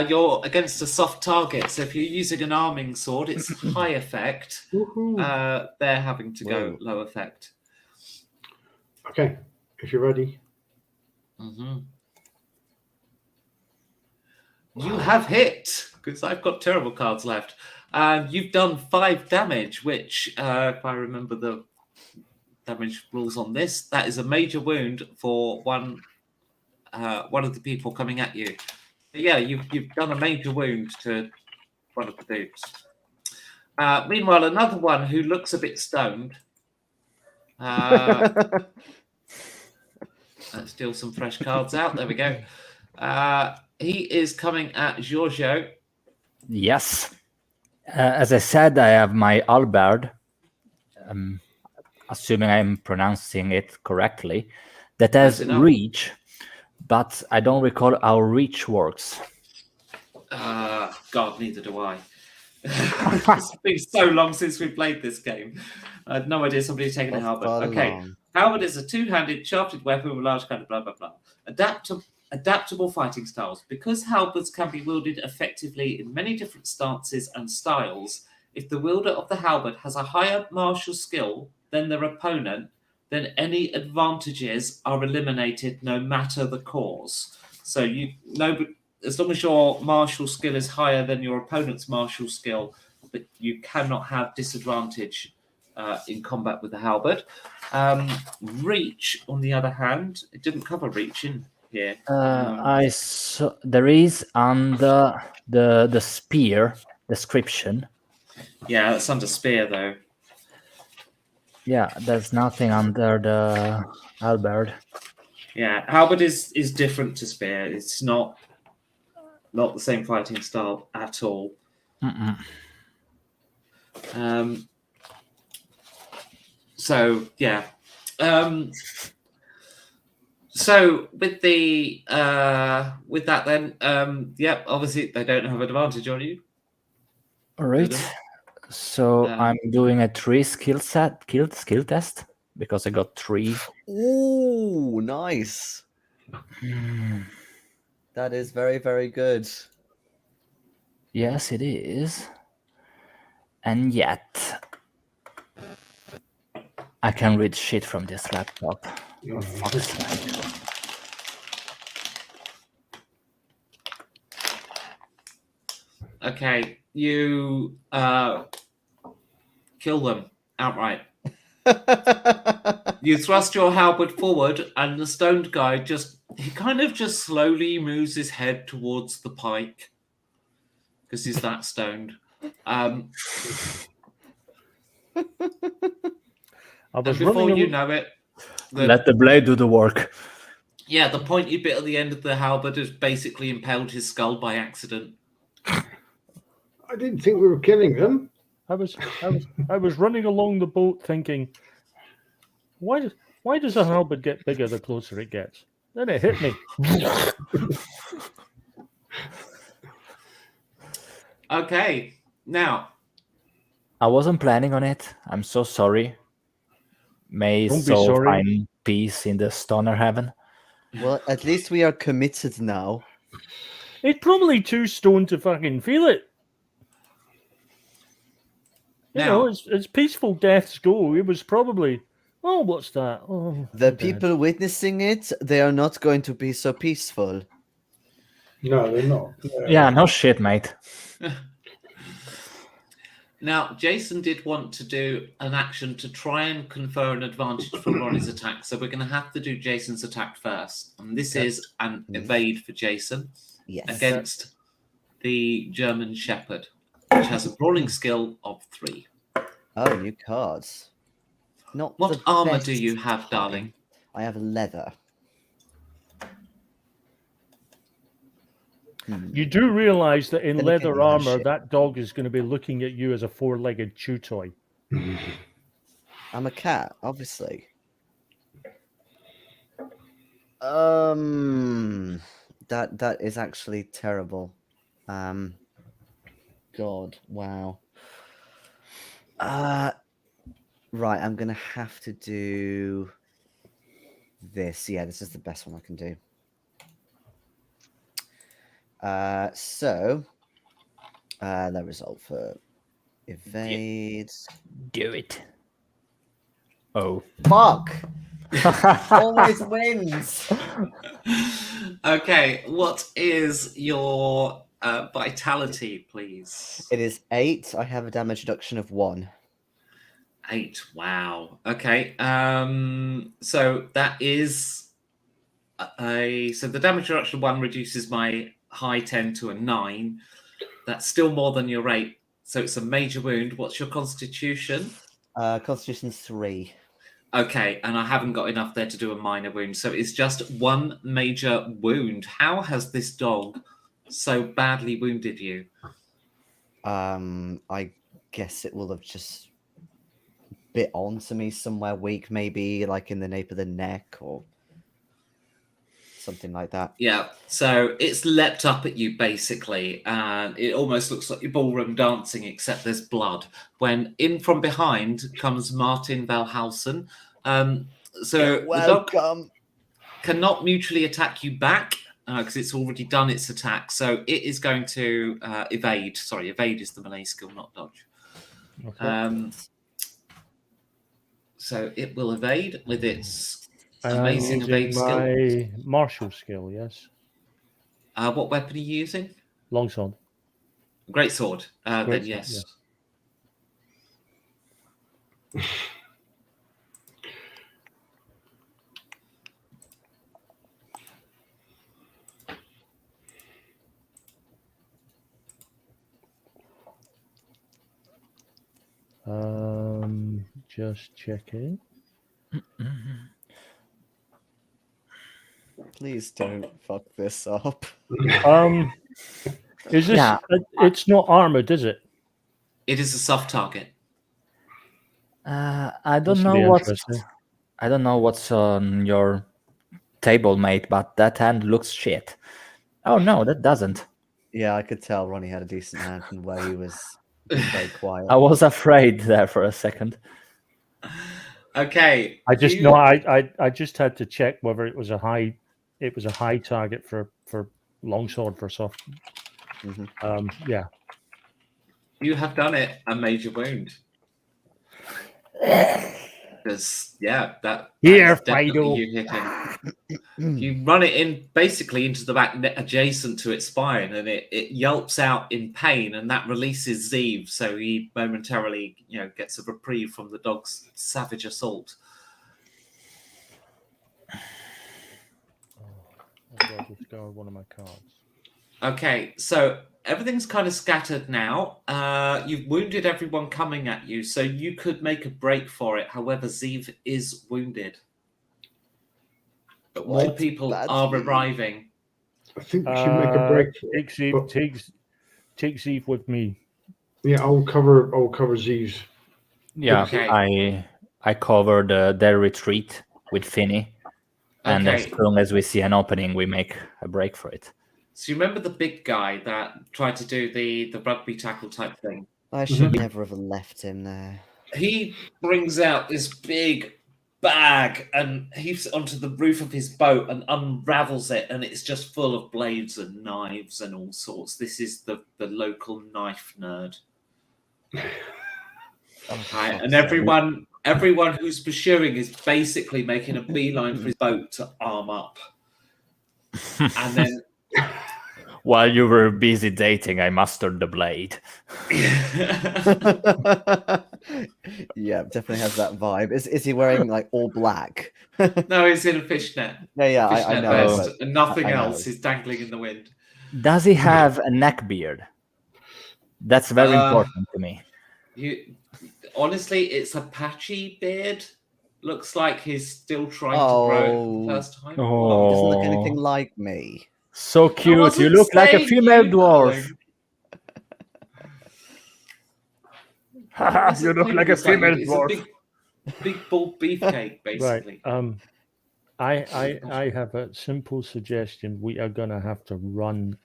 you're against a soft target. So if you're using an arming sword, it's high effect. Woohoo. They're having to go Whoa. low effect. Okay, if you're ready. Mm-hmm. You have hit, because I've got terrible cards left. You've done 5 damage, which, if I remember the damage rules on this, that is a major wound for one of the people coming at you. But yeah, you've done a major wound to one of the dudes. Meanwhile, another one who looks a bit stoned. Let's deal some fresh cards out. There we go. He is coming at Giorgio. Yes. As I said, I have my halberd, assuming I'm pronouncing it correctly, that has Close enough. reach, but I don't recall how reach works. God, neither do I. It's been so long since we played this game. I had no idea somebody's taken a halberd. Okay. Halberd is a two-handed, shafted weapon with a large kind of blah, blah, blah. Adaptable fighting styles. Because halberds can be wielded effectively in many different stances and styles, if the wielder of the halberd has a higher martial skill than their opponent, then any advantages are eliminated no matter the cause. So as long as your martial skill is higher than your opponent's martial skill, but you cannot have disadvantage in combat with the halberd. Reach, on the other hand, it didn't cover reach in here. I saw there is under the spear description. Yeah, it's under spear though. Yeah, there's nothing under the halberd. Yeah, halberd is different to spear. It's not the same fighting style at all. Mm-mm. So yeah. So with that then, yeah, obviously they don't have advantage on you. All right. So Um, I'm doing a 3 skill test because I got 3. Ooh, nice. That is very, very good. Yes, it is. And yet, I can read shit from this laptop. For fuck's sake. Okay, you kill them outright. You thrust your halberd forward, and the stoned guy he kind of just slowly moves his head towards the pike because he's that stoned. I And was before running. you know it, Let the blade do the work. yeah, the pointy bit at the end of the halberd has basically impaled his skull by accident. I didn't think we were killing them. I was running along the boat thinking, why does a halberd get bigger the closer it gets? Then it hit me. Okay, now I wasn't planning on it. I'm so sorry. May his Don't be soul sorry. find peace in the stoner heaven. Well, at least we are committed now. It's probably too stoned to fucking feel it. You Now- know, it's peaceful deaths go. It was probably, oh, what's that? Oh, The I'm dead. people witnessing it, they are not going to be so peaceful. No, they're not. Yeah, no shit, mate. Now, Jason did want to do an action to try and confer an advantage for Ronnie's attack, so we're going to have to do Jason's attack first. And this is an evade for Jason Yes. against the German Shepherd, which has a brawling skill of 3. Oh, new cards. Not What the armor best do you have, time. darling? I have leather. You do realize that in Then leather again, yeah, armor, shit. that dog is going to be looking at you as a 4-legged chew toy. I'm a cat, obviously. That is actually terrible. God, wow. Right, I'm gonna have to do this. Yeah, this is the best one I can do. So the result for evade. Do it. Oh. Fuck! Always wins. Okay, what is your vitality, please? It is 8. I have a damage reduction of 1. 8. Wow. Okay. So that is so the damage reduction 1 reduces my high 10 to a 9. That's still more than your 8. So it's a major wound. What's your constitution? Constitution 3. Okay, and I haven't got enough there to do a minor wound, so it's just 1 major wound. How has this dog so badly wounded you? I guess it will have just bit onto me somewhere weak, maybe like in the nape of the neck or something like that. Yeah, so it's leapt up at you basically, and it almost looks like you're ballroom dancing, except there's blood. When in from behind comes Martin Valhalsen. So the dog Welcome. cannot mutually attack you back because it's already done its attack. So it is going to evade. Sorry, evade is the melee skill, not dodge. Okay. So it will evade with its And I'm amazing using evade skill. my martial skill, yes. What weapon are you using? Longsword. Great sword. Then Great sword, yes. Just checking. Please don't fuck this up. Is this? Yeah. It's not armored, is it? It is a soft target. I This don't will know be what's interesting. I don't know what's on your table, mate, but that hand looks shit. Oh no, that doesn't. Yeah, I could tell Ronnie had a decent hand from where he was being very quiet. I was afraid there for a second. Okay. I just you- no. I just had to check whether it was a high target for longsword for soft. Mhm. Yeah. You have done it a major wound. Because that Here, is definitely Fido. you hitting. You run it in basically into the back adjacent to its spine, and it yelps out in pain, and that releases Zeev, so he momentarily gets a reprieve from the dog's savage assault. I'll discard one of my cards. Okay, so everything's kind of scattered now. You've wounded everyone coming at you, so you could make a break for it. However, Zeev is wounded. But more Quite people are badly. arriving. I think we should make a break. For Take it, Zeev, but- take Zeev with me. Yeah, I'll cover Z's. Yeah, Okay. I covered their retreat with Finny, and as Okay. soon as we see an opening, we make a break for it. So you remember the big guy that tried to do the rugby tackle type thing? I should never have left him there. He brings out this big bag and heaves it onto the roof of his boat and unravels it, and it's just full of blades and knives and all sorts. This is the local knife nerd. Right, and everyone who's pursuing is basically making a beeline for his boat to arm up. And then While you were busy dating, I mastered the blade. Yeah, definitely has that vibe. Is he wearing like all black? no, he's in a fishnet. Yeah, I Fishnet know. vest, but and nothing I know. else is dangling in the wind. Does he have a neck beard? That's very important to me. Honestly, it's a patchy beard. Looks like he's still trying to grow it for the first time. He doesn't look Oh, anything like me. so cute! You wasn't look like a saying female you, dwarf. darling. You look like a female It's dwarf. a big bald beefcake, basically. Right. I have a simple suggestion. We are gonna have to run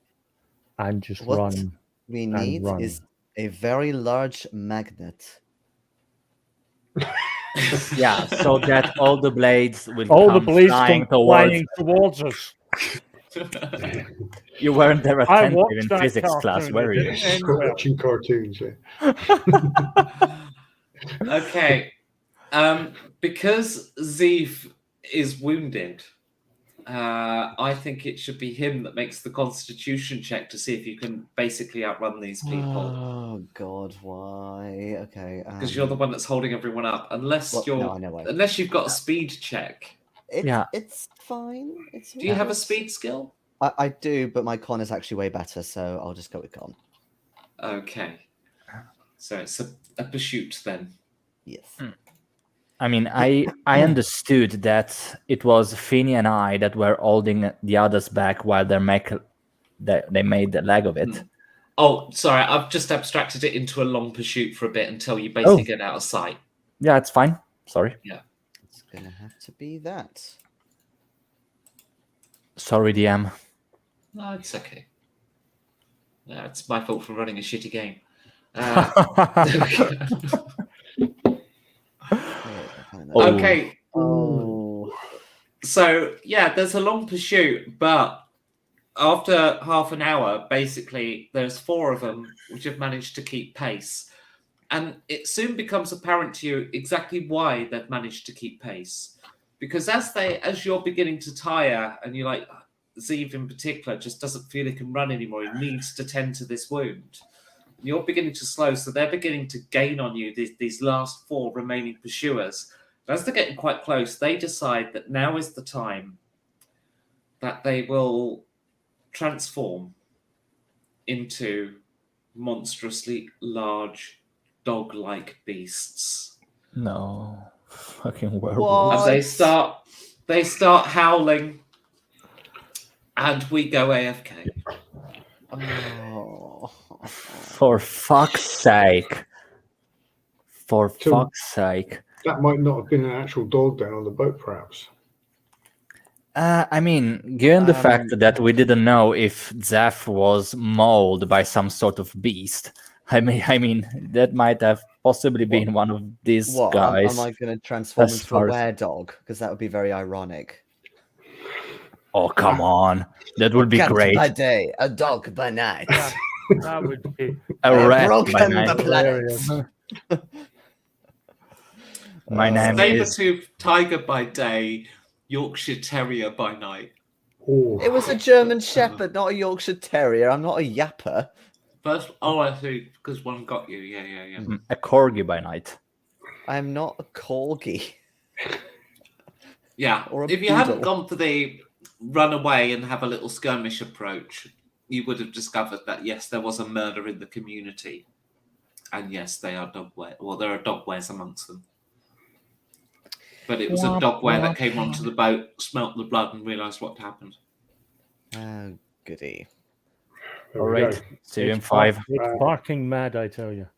and just What run. we and need run. is a very large magnet. Yeah, so that all the blades will All the come blades flying come flying towards us. You weren't there I attentive watched in that physics class, cartoon. were It you? didn't end well. Watching cartoons. Yeah. Okay. Because Zeev is wounded, I think it should be him that makes the constitution check to see if you can basically outrun these people. Oh God, why? Okay. Because you're the one that's holding everyone up. Unless I know why. unless you've got a speed check. It's fine. Do you have a speed skill? I do, but my con is actually way better, so I'll just go with con. Okay. So it's a pursuit then. Yes. I mean, I understood that it was Finny and I that were holding the others back while they made the leg of it. Oh, sorry. I've just abstracted it into a long pursuit for a bit until you basically get out of sight. Yeah, it's fine. Sorry. Yeah. It's gonna have to be that. Sorry, DM. No, it's okay. Yeah, it's my fault for running a shitty game. Okay. Oh. So, yeah, there's a long pursuit, but after half an hour, basically, there's 4 of them which have managed to keep pace. And it soon becomes apparent to you exactly why they've managed to keep pace. Because as you're beginning to tire, and you're like, Zeev in particular just doesn't feel he can run anymore. He needs to tend to this wound. And you're beginning to slow, so they're beginning to gain on you, these last 4 remaining pursuers. And as they're getting quite close, they decide that now is the time that they will transform into monstrously large dog-like beasts. No. Fucking werewolves. And they start howling. And we go AFK. Oh. For fuck's sake. For fuck's sake. That might not have been an actual dog then on the boat, perhaps. I mean, given the fact that we didn't know if Zeph was mauled by some sort of beast, I mean that might have possibly been one of these guys. Am I going to transform into a were-dog? Because that would be very ironic. Oh, come on. That would be Cat great. by day, a dog by night. That would be A rat broken by the night. planet. My name is... Saber-toothed tiger by day, Yorkshire Terrier by night. Oh. It was a German Shepherd, not a Yorkshire Terrier. I'm not a yapper. First, I see, because one got you. Yeah. A corgi by night. I'm not a corgi. Yeah, Or a if you hadn't poodle. gone for the run away and have a little skirmish approach, you would have discovered that, yes, there was a murder in the community. And yes, they are dogware. Well, there are dogwares amongst them. But it was a dogware that came onto the boat, smelt the blood, and realised what happened. Oh, goody. There we Alright. go. See you in it's 5. It's barking mad, I tell you.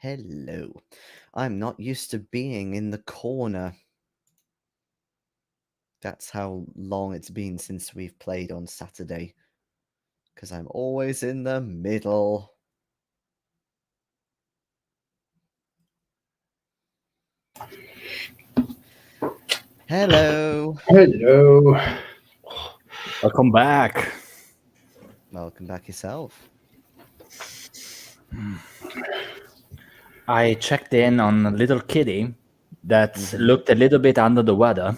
Hello. I'm not used to being in the corner. That's how long it's been since we've played on Saturday. Because I'm always in the middle. Hello. Hello. Welcome back. Welcome back yourself. I checked in on a little kitty that looked a little bit under the weather.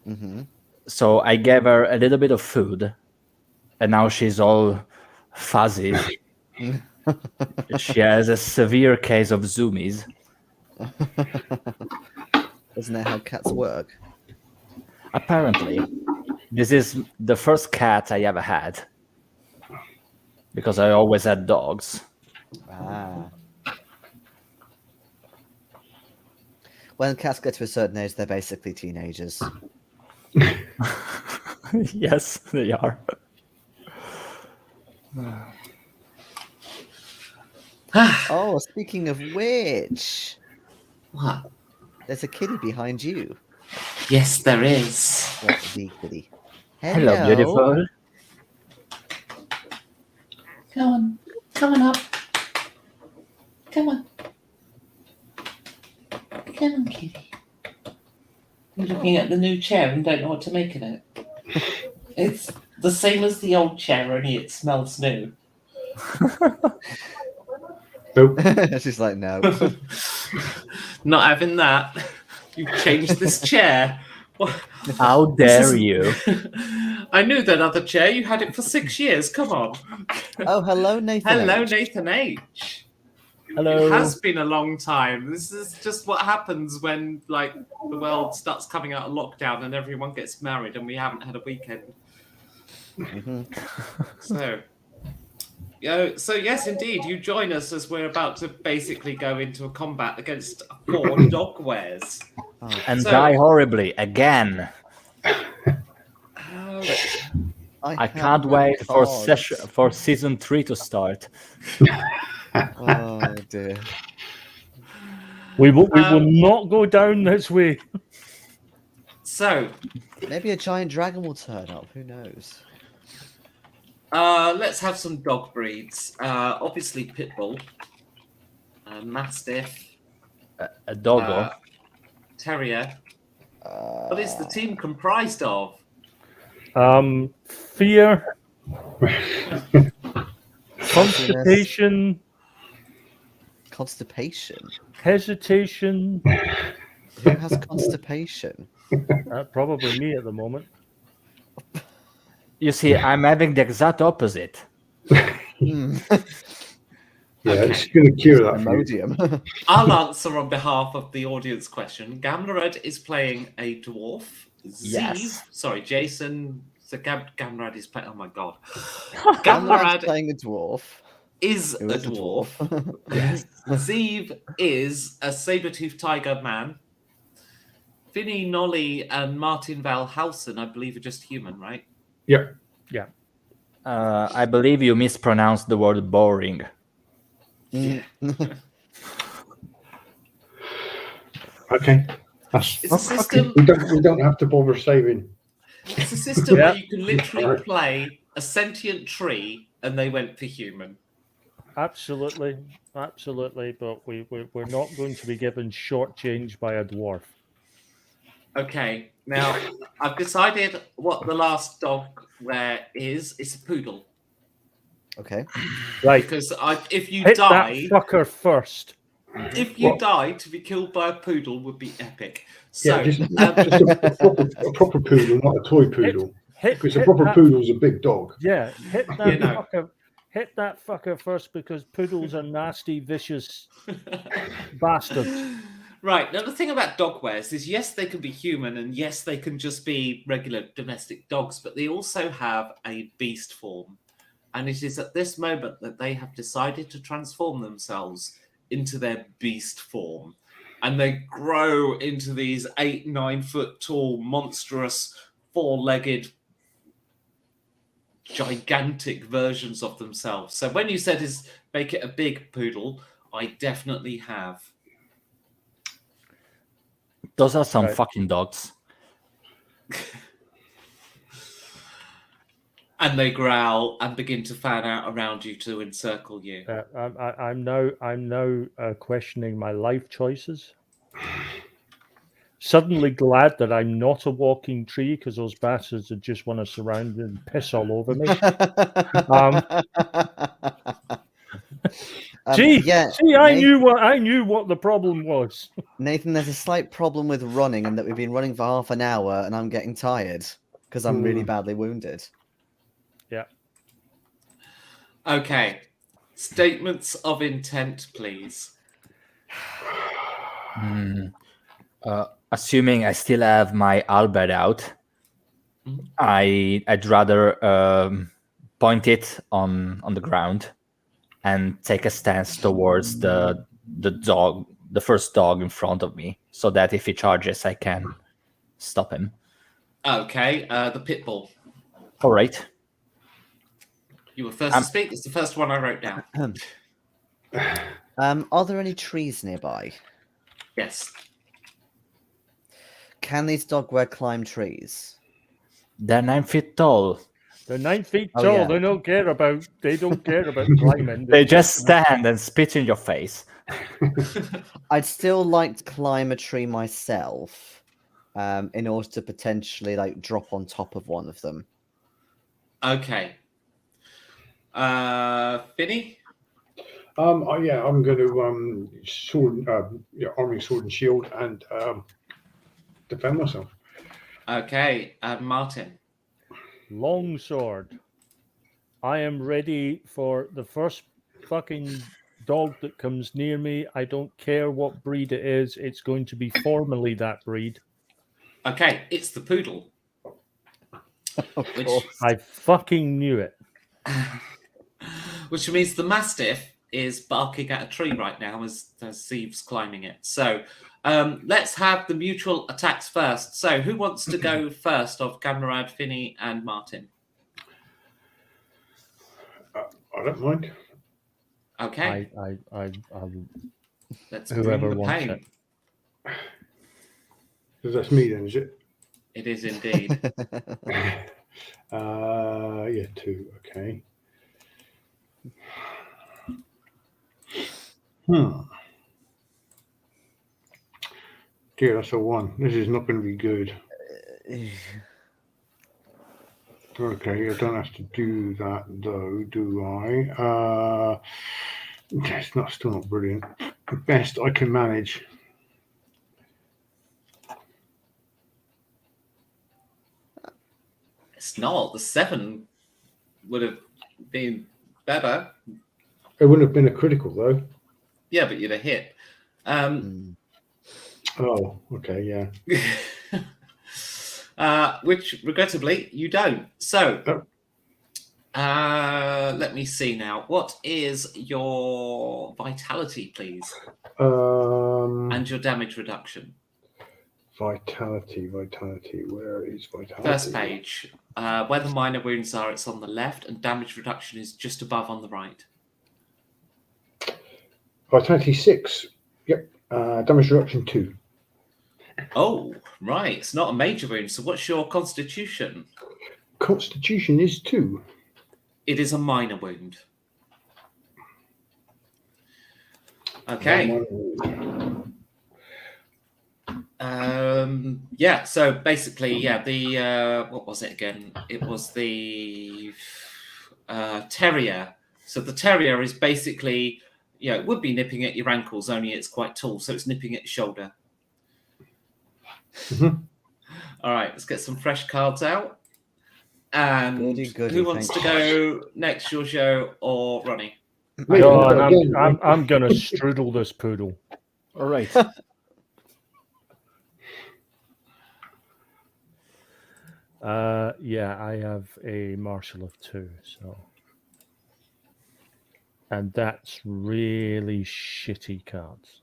Mm-hmm. So I gave her a little bit of food, and now she's all fuzzy. She has a severe case of zoomies. Isn't that how cats work? Apparently, this is the first cat I ever had, because I always had dogs. Ah. When cats get to a certain age, they're basically teenagers. Yes, they are. Oh, speaking of which, What? there's a kitty behind you. Yes, there is. Well, the kitty. Hello, beautiful. Come on up. Come on. Come on, kitty. You're looking at the new chair and don't know what to make of it. It's the same as the old chair, only it smells new. Nope. She's like, no. Not having that. You've changed this chair. What? How This dare isn't- you? I knew that other chair. You had it for 6 years. Come on. Oh, hello, Nathan. Hello, H. Nathan H. Hello. It has been a long time. This is just what happens when, like, the world starts coming out of lockdown and everyone gets married and we haven't had a weekend. Mhm. So, so yes, indeed, you join us as we're about to basically go into a combat against 4 dog wares. Oh, And So- die horribly again. I have can't no wait for cards. season 3 to start. Oh dear. We will not go down this way. So, Maybe a giant dragon will turn up. Who knows? let's have some dog breeds. Obviously, Pitbull, Mastiff, A doggo. Terrier. What is the team comprised of? Fear, constipation, Constipation. hesitation. Who has constipation? Probably me at the moment. You see, I'm having the exact opposite. Hmm. Yeah, Okay. it's going to cure that. for you. Imodium. I'll answer on behalf of the audience question. Gamlerad is playing a dwarf. Yes. Sorry, Jason. So Gamlerad is playing. Oh my god. Gamlerad's Gamlerad playing a dwarf. is Who a is dwarf. Yes. Zeev is a saber-toothed tiger man. Vinny Nolly and Martin Valhausen, I believe, are just human, right? Yep. I believe you mispronounced the word boring. Mm. Okay. That's It's a okay. system. We don't have to bother saving. It's a system Yeah. where you can literally Alright. play a sentient tree, and they went for human. Absolutely. But we're not going to be given shortchanged by a dwarf. Okay, now I've decided what the last dog ware is. It's a poodle. Okay. Right. Because if you Hit die, that fucker first. if you What? die, to be killed by a poodle would be epic. So, Yeah, just a proper poodle, not a toy poodle. Hit Because a hit proper that- poodle's a big dog. Yeah, hit that You know. fucker. Hit that fucker first because poodles are nasty, vicious bastards. Right, now the thing about dog wares is yes, they can be human and yes, they can just be regular domestic dogs, but they also have a beast form. And it is at this moment that they have decided to transform themselves into their beast form. And they grow into these 8-9 foot tall, monstrous, 4-legged, gigantic versions of themselves. So when you said is make it a big poodle, I definitely have. Those are some Right. fucking dogs. And they growl and begin to fan out around you to encircle you. I'm now questioning my life choices. Suddenly glad that I'm not a walking tree because those bastards would just want to surround and piss all over me. Gee, yeah, see, I knew what the problem was. Nathan, there's a slight problem with running, and that we've been running for half an hour, and I'm getting tired because I'm really badly wounded. Yeah. Okay. Statements of intent, please. Assuming I still have my Albert out, Mhm. I'd rather point it on the ground and take a stance towards the dog, the first dog in front of me, so that if he charges, I can stop him. Okay, the pit bull. All right. You were first to speak. It's the first one I wrote down. Are there any trees nearby? Yes. Can these dogware climb trees? They're 9 feet tall. They're 9 feet Oh, tall. yeah. They don't care about climbing. They just stand and spit in your face. I'd still like to climb a tree myself, in order to potentially like drop on top of one of them. Okay. Finny? Yeah, I'm going to sword, arming sword and shield, and defend myself. Okay, Martin. Long sword. I am ready for the first fucking dog that comes near me. I don't care what breed it is. It's going to be formally that breed. Okay, it's the poodle. Which, I fucking knew it. which means the mastiff is barking at a tree right now as Steve's climbing it. So let's have the mutual attacks first. So who wants to go first of Camarad, Finny, and Martin? I don't mind. Okay, I let's whoever bring the wants pain. it. Because that's me then, is it? It is indeed. Yeah, 2. Okay. Dear, that's a 1. This is not going to be good. Okay, I don't have to do that though, do I? It's not still not brilliant. Best I can manage. It's not. The 7 would have been better. It wouldn't have been a critical though. Yeah, but you'd have hit. Oh, okay, yeah. Which, regrettably, you don't. So, let me see now. What is your vitality, please? And your damage reduction. Vitality. Where is vitality? First page. Where the minor wounds are, it's on the left, and damage reduction is just above on the right. Vitality 6. Yep. Damage reduction 2. Oh, right. It's not a major wound. So what's your constitution? Constitution is 2. It is a minor wound. Okay. Yeah, so basically, the what was it again? It was the terrier. So the terrier is basically, it would be nipping at your ankles, only it's quite tall, so it's nipping at your shoulder. All right, let's get some fresh cards out. And Goody, who wants to go next, Giorgio or Ronnie? I'm gonna strudel this poodle. All right. Yeah, I have a martial of 2, so, and that's really shitty cards.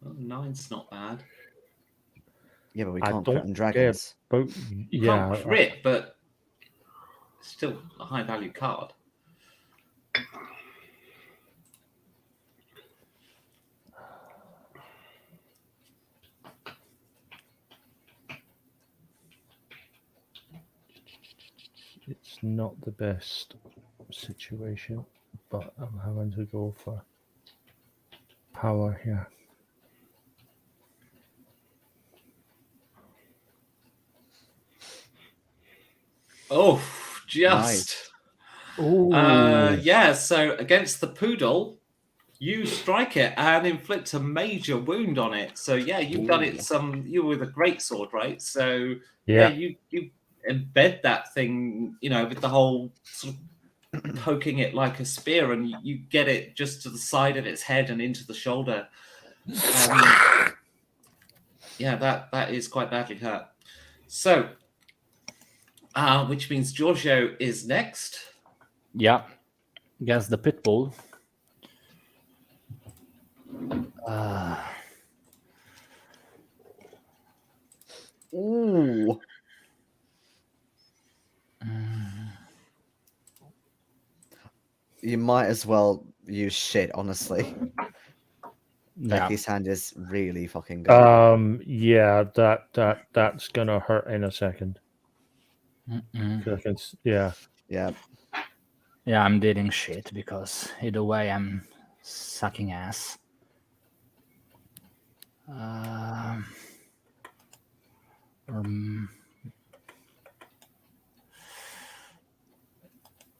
Well, 9's not bad. Yeah, but we I can't don't crit on dragons. But You yeah, can't crit, but it's still a high value card. It's not the best situation, but I'm having to go for power here. Oh, just. Nice. Yeah, so against the poodle, you strike it and inflict a major wound on it. So yeah, you've done it you were with a great sword, right? So yeah, you embed that thing, with the whole sort of poking it like a spear, and you get it just to the side of its head and into the shoulder. Yeah, that is quite badly hurt. So, which means Giorgio is next. Yeah, against the pit bull. Ooh. You might as well use shit, honestly. Yeah. Becky's hand is really fucking good. Yeah, that's gonna hurt in a second. Yeah. Yeah. Yeah, I'm dealing shit because either way I'm sucking ass.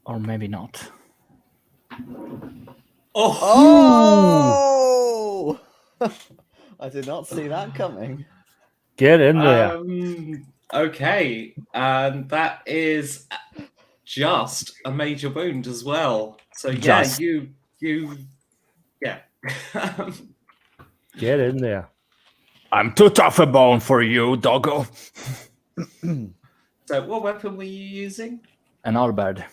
Or maybe not. Oh! I did not see that coming. Get in there. Okay, and that is just a major wound as well. So yeah, Just. you yeah. Get in there. I'm too tough a bone for you, doggo. So what weapon were you using? An halberd.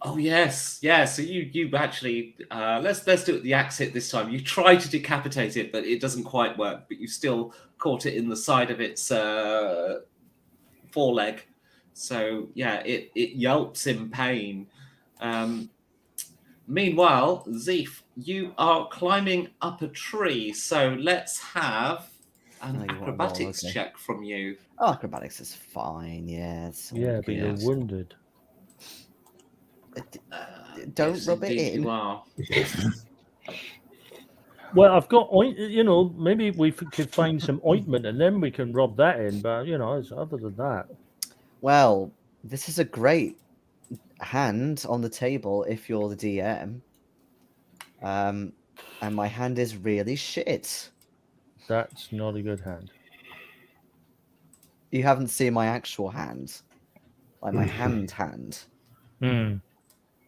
Oh yes, yeah. So you actually let's do it with the axe hit this time. You try to decapitate it, but it doesn't quite work. But you still caught it in the side of its foreleg. So yeah, it yelps in pain. Meanwhile, Zeef, you are climbing up a tree. So let's have an Oh, you want to roll, acrobatics okay. check from you. Oh, acrobatics is fine. Yeah. It's all Yeah, but you're good. wounded. Don't Yes, rub it indeed in. You are. Well, I've got maybe we could find some ointment and then we can rub that in. But other than that, Well, this is a great hand on the table if you're the DM. And my hand is really shit. that's not a good hand. You haven't seen my actual hand, like my hand.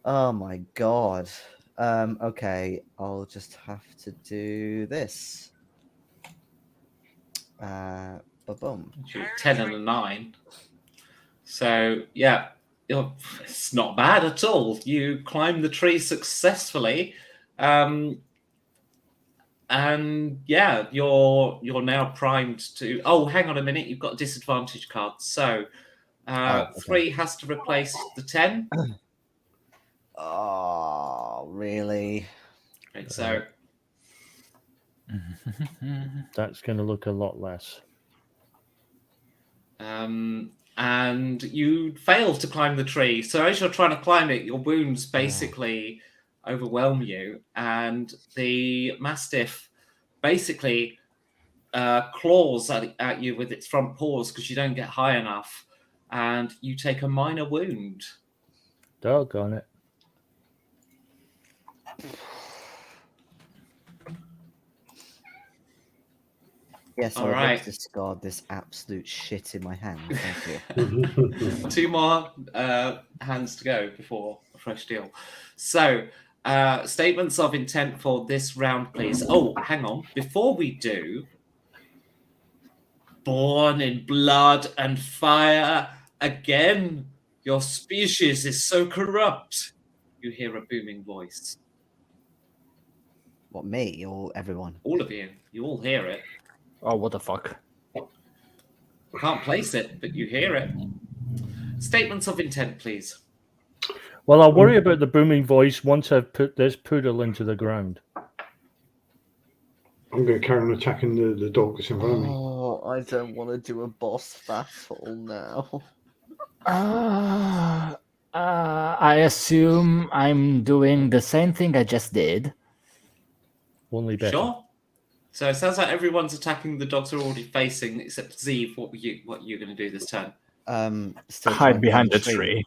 Oh my god. Okay, I'll just have to do this. Boom. 10 and a 9. So yeah, it's not bad at all. You climb the tree successfully, and yeah, you're now primed to. Oh, hang on a minute, you've got a disadvantage card. So 3 has to replace the 10. Oh, really? Right, so That's going to look a lot less. and you fail to climb the tree. So as you're trying to climb it, your wounds basically overwhelm you, and the Mastiff basically claws at you with its front paws because you don't get high enough, and you take a minor wound. Doggone it. Yes, All I would right. like to discard this absolute shit in my hand. Thank you. 2 more hands to go before a fresh deal. So, statements of intent for this round, please. Oh, hang on. Before we do, born in blood and fire, again, your species is so corrupt. You hear a booming voice. What, me or everyone? All of you. You all hear it. Oh, what the fuck? Can't place it, but you hear it. Statements of intent, please. Well, I'll worry about the booming voice once I've put this poodle into the ground. I'm going to carry on attacking the dog that's in front of me. Oh, I don't want to do a boss battle now. I assume I'm doing the same thing I just did. Only better. Sure. So it sounds like everyone's attacking the dogs are already facing, except Zeev. What you're going to do this turn? Still Hide trying behind the climb tree.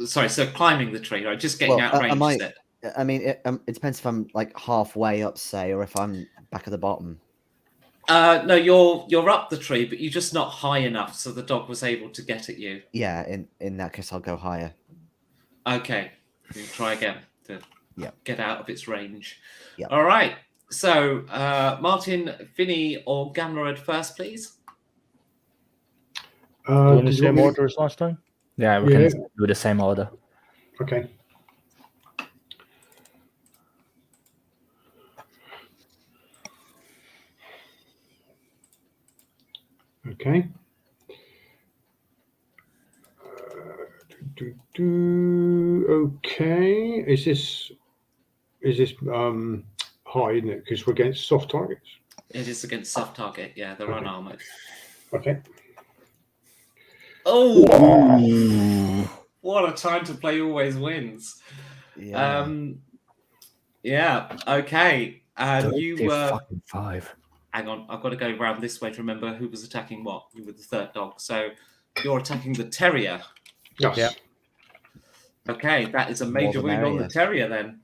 Sorry, so climbing the tree, right? Just getting out range. Is it? I mean, it depends if I'm like halfway up, say, or if I'm back at the bottom. No, you're up the tree, but you're just not high enough, so the dog was able to get at you. Yeah, in that case, I'll go higher. Okay, we'll try again to Yep. get out of its range. Yep. All right. So, Martin, Vinny, or Gamlerad first, please. Doing the Did you same want me order as last time? Yeah, we Yeah. can do the same order. Okay. Okay. Okay. Is this high, isn't it? Because we're against soft targets. It is against soft target. Yeah, they're Okay. unarmored. Okay. Oh, what a time to play always wins. Yeah. Yeah. Okay. And you fucking 5. hang on. I've got to go around this way to remember who was attacking what. You were the third dog, so you're attacking the terrier. Yes. Yeah. Okay, that is a More major the wound on the merrier. terrier then.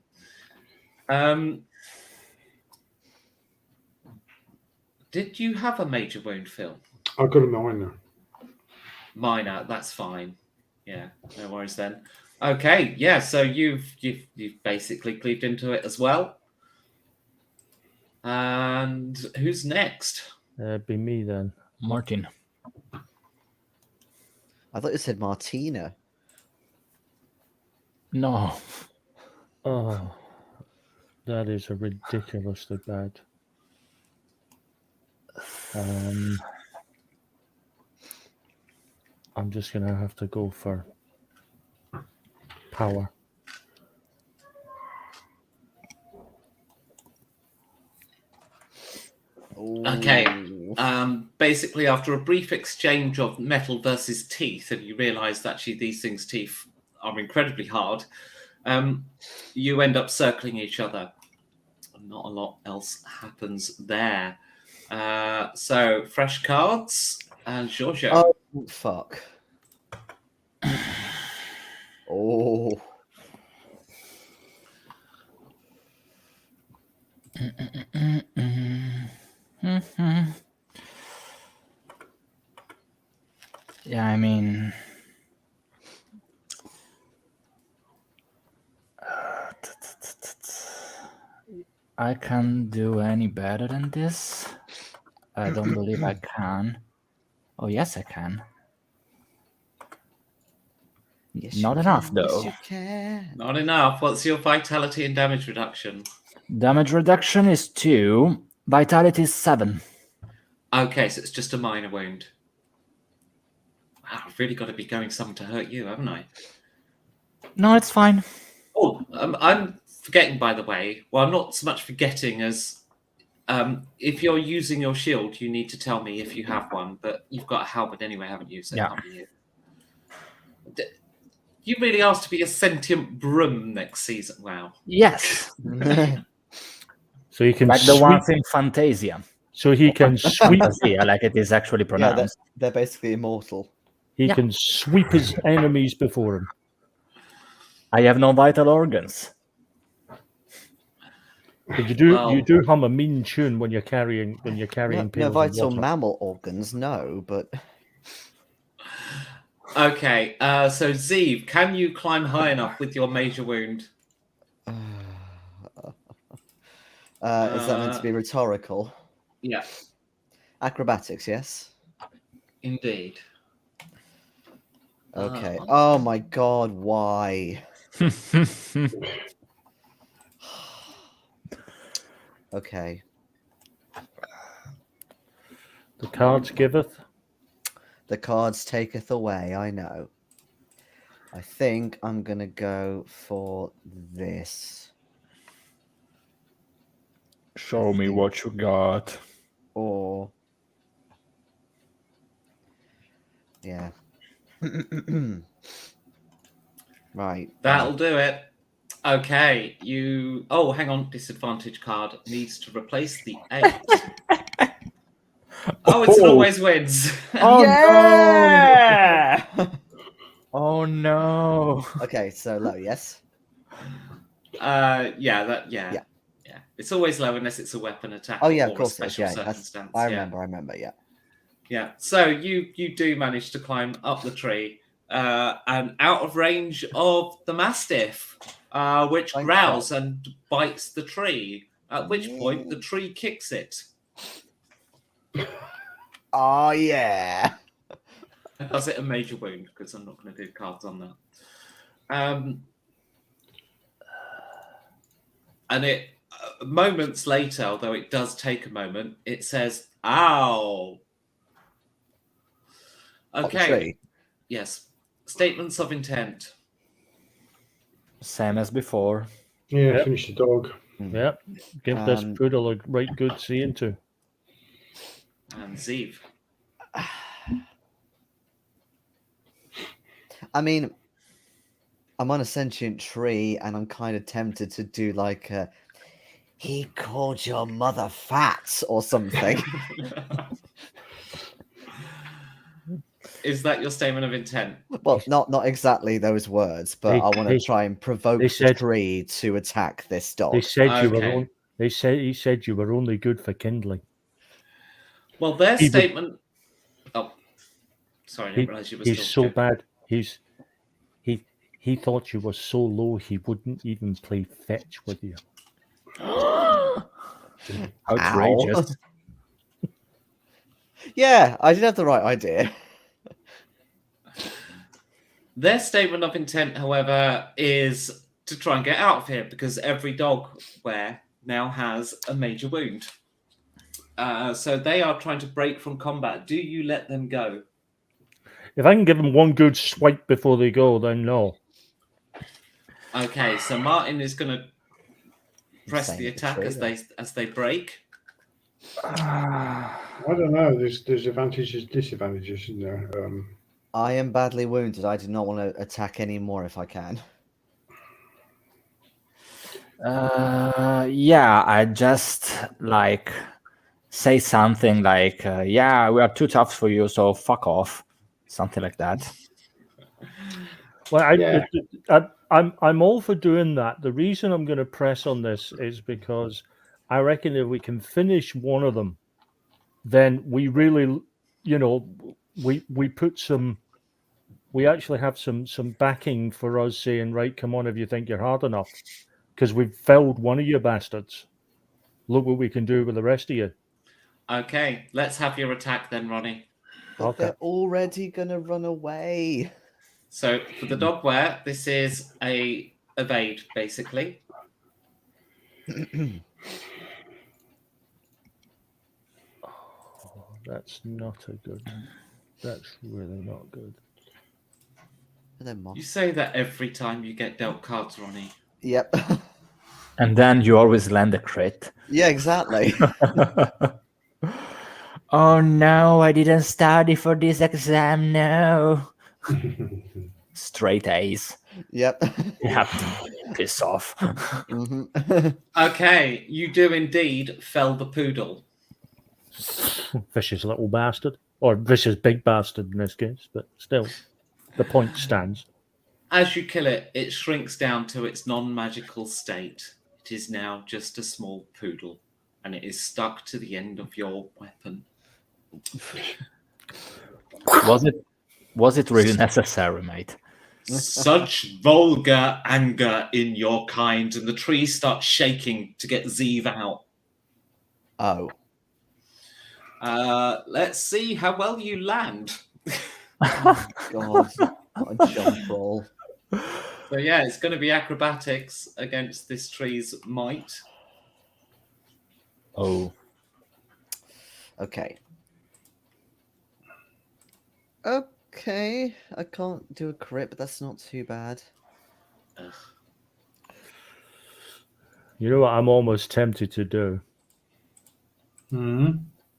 Did you have a major wound, Phil? I've got a 9 now. Minor, that's fine. Yeah, no worries then. Okay, yeah, so you've basically cleaved into it as well. And who's next? It'd be me then. Martin. I thought you said Martina. No. Oh, that is a ridiculously bad. I'm just gonna have to go for power. Okay. Ooh. Basically, after a brief exchange of metal versus teeth, and you realise that actually these things' teeth are incredibly hard, you end up circling each other. Not a lot else happens there. So, fresh cards and Giorgio. Oh, fuck. Oh. Yeah, I mean, I can't do any better than this. I don't believe I can. Oh, yes, I can. Yes, Not you enough, can. though. Yes, you can. Not enough. What's your vitality and damage reduction? Damage reduction is 2. Vitality is 7. Okay, so it's just a minor wound. Wow, I've really got to be going something to hurt you, haven't I? No, it's fine. Oh, I'm forgetting, by the way. Well, I'm not so much forgetting as if you're using your shield, you need to tell me if you have one. But you've got a halberd anyway, haven't you? So it Yeah. can't be you. You really asked to be a sentient broom next season. Wow. Yes. So he can Like the sweep. ones in Fantasia. So he can sweep. Fantasia, like it is actually Yeah, pronounced. they're basically immortal. He Yeah. can sweep his enemies before him. I have no vital organs. But you do Well- hum a mean tune when you're carrying No pails of vital water. mammal organs, no, but Okay, so Zeev, can you climb high enough with your major wound? is that meant to be rhetorical? Yeah, Acrobatics, yes. indeed. Okay. Oh my god, why? Okay. The cards giveth. The cards taketh away, I know. I think I'm gonna go for this. Show me what you got. Or yeah. Right. That'll do it. Okay, you. Oh, hang on. Disadvantage card needs to replace the 8. Oh, it's an always wins. Oh yeah! Oh no! Okay, so low, yes. Yeah. It's always low unless it's a weapon attack Oh yeah, or of course a it is. special Yeah, circumstance. I yeah. remember. Yeah. Yeah. So you do manage to climb up the tree and out of range of the mastiff, which Thank growls and bites the tree. At which point the Yeah. tree kicks it. Oh yeah. Does it a major wound? Because I'm not going to do cards on that. And it moments later, although it does take a moment, it says, "Ow." Up the Okay. tree. Yes. Statements of intent. Same as before. Yeah, Yep. finish the dog. Yep. Give this poodle a right good seeing to. And Zeev. I mean, I'm on a sentient tree, and I'm kind of tempted to do like a, he called your mother fat or something. Is that your statement of intent? Well, not exactly those words, but I want to try and provoke the tree to attack this dog. They said you Okay. were. He said you were only good for kindling. Well, their He would- statement. Oh, sorry, I didn't realize you were He's still. so bad. He thought you were so low he wouldn't even play fetch with you. Outrageous. Yeah, I did have the right idea. Their statement of intent, however, is to try and get out of here because every dog where now has a major wound. So they are trying to break from combat. Do you let them go? If I can give them one good swipe before they go, then no. Okay, so Martin is going to press Same the with the attack tree, as they break. I don't know. There's advantages, disadvantages, isn't there? I am badly wounded. I do not want to attack anymore if I can. Yeah, I just like say something like, "Yeah, we are too tough for you, so fuck off," something like that. Well, I'm all for doing that. The reason I'm going to press on this is because I reckon if we can finish one of them, then we really, we put some. We actually have some backing for us saying, right, come on, if you think you're hard enough, because we've felled one of you bastards. Look what we can do with the rest of you. Okay, let's have your attack then, Ronnie. But Okay. they're already gonna run away. So for the dog wear, this is a evade, basically. Oh, that's not a good one. That's really not good. You say that every time you get dealt cards, Ronnie. Yep. And then you always land a crit. Yeah, exactly. Oh no, I didn't study for this exam. No. Straight A's. Yep. Yeah, piss off. Mhm. Okay, you do indeed fell the poodle. Vicious little bastard. Or vicious big bastard in this case, but still, the point stands. As you kill it, it shrinks down to its non-magical state. It is now just a small poodle, and it is stuck to the end of your weapon. Was it really necessary, mate? Such vulgar anger in your kind, and the tree starts shaking to get Zeev out. Oh. Let's see how well you land. God. What a jump roll. So yeah, it's going to be acrobatics against this tree's might. Oh. Okay. Okay. I can't do a crit, but that's not too bad. Ugh. You know what I'm almost tempted to do?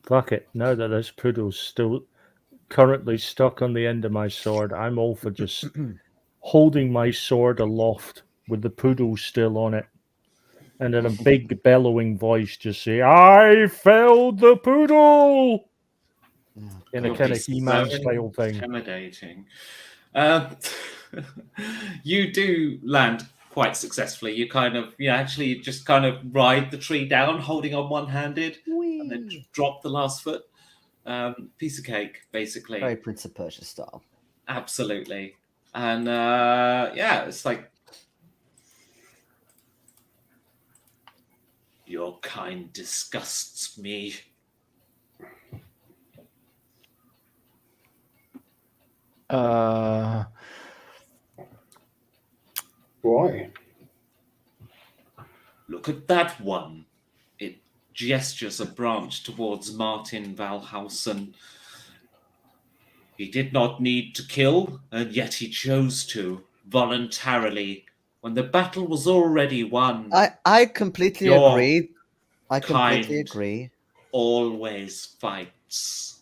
Fuck it. Now that this poodle's still currently stuck on the end of my sword, I'm all for just holding my sword aloft with the poodle still on it. And in a big bellowing voice, just say, "I felled the poodle!" In a You'll kind be of He-Man so style thing. intimidating. You do land quite successfully. You actually just kind of ride the tree down, holding on one-handed, and then Whee! drop the last foot. Piece of cake, basically. Very Prince of Persia style. Absolutely. And it's like your kind disgusts me. Why? Look at that one. It gestures a branch towards Martin Valhausen. He did not need to kill, and yet he chose to, voluntarily, when the battle was already won. I completely Your agree. I completely kind agree. always fights.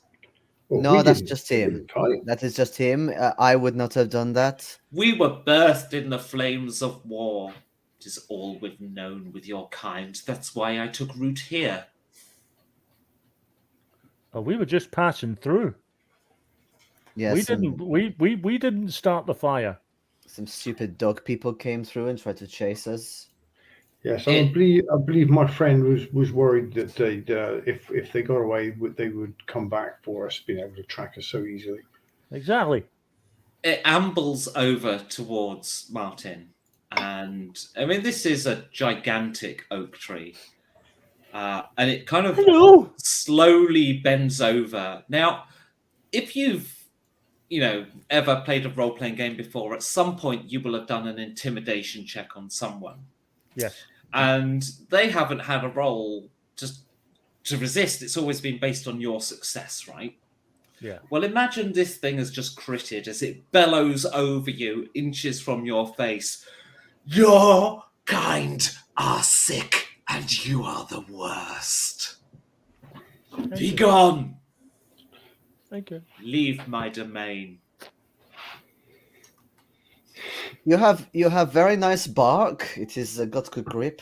Well, No, we that's didn't- just we him. didn't fight. That is just him. I would not have done that. We were birthed in the flames of war. It is all we've known with your kind. That's why I took root here. Oh, we were just passing through. Yeah, we some, didn't. We didn't start the fire. some stupid dog people came through and tried to chase us. Yes, I believe my friend was worried that if they got away, they would come back for us, being able to track us so easily. Exactly. It ambles over towards Martin. And, I mean, this is a gigantic oak tree. And it kind of Hello. slowly bends over. Now, if you've ever played a role-playing game before, at some point you will have done an intimidation check on someone. Yes. And they haven't had a roll just to resist. It's always been based on your success, right? Yeah. Well, imagine this thing has just critted as it bellows over you, inches from your face. Your kind are sick, and you are the worst. Be gone. Thank you. Leave my domain. You have very nice bark. It is got good grip.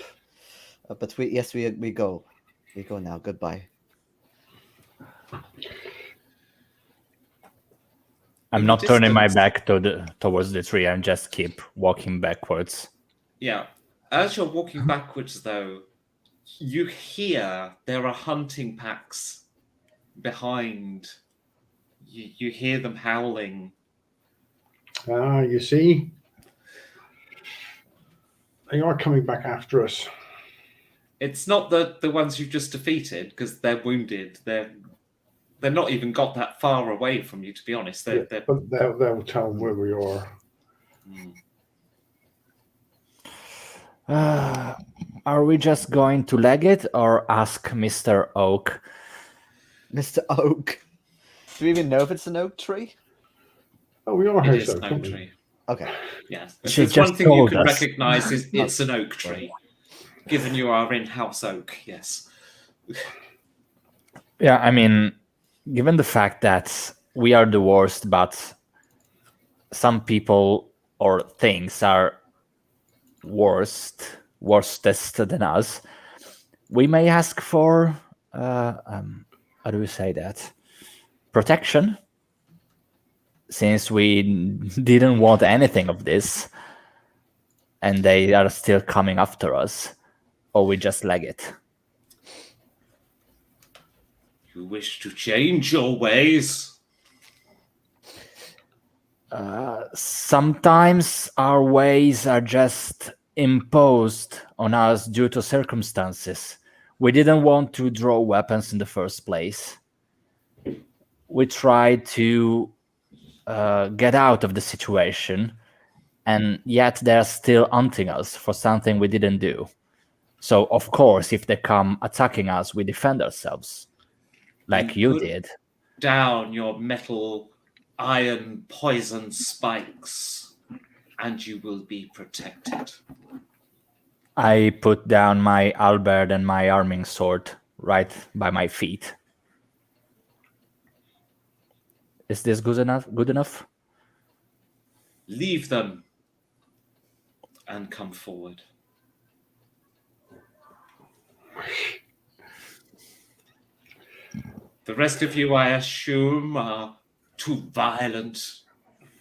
But we go. We go now. Goodbye. I'm not turning my back towards the tree. I'm just keep walking backwards. Yeah. As you're walking backwards, though, you hear there are hunting packs behind. You hear them howling. Ah, you see, they are coming back after us. It's not the ones you've just defeated, because they're wounded. They're not even got that far away from you, to be honest. They're But they'll tell where we are. Are we just going to leg it or ask Mr. Oak? Mr. Oak. Do we even know if it's an oak tree? Oh, we are It house is oak, an oak aren't we? Okay. tree. Yeah. If She there's one just thing you told can us. recognise is it's an oak tree. Given you are in-house oak, yes. Yeah, I mean, given the fact that we are the worst, but some people or things are worstest than us, we may ask for how do we say that? Protection, since we didn't want anything of this, and they are still coming after us, or we just leg it. You wish to change your ways? Sometimes our ways are just imposed on us due to circumstances. We didn't want to draw weapons in the first place. We tried to get out of the situation, and yet they're still hunting us for something we didn't do. So, of course, if they come attacking us, we defend ourselves, like you Put did. down your metal, iron, poison spikes, and you will be protected. I put down my halberd and my arming sword right by my feet. Is this good enough? Leave them. and come forward. The rest of you, I assume, are too violent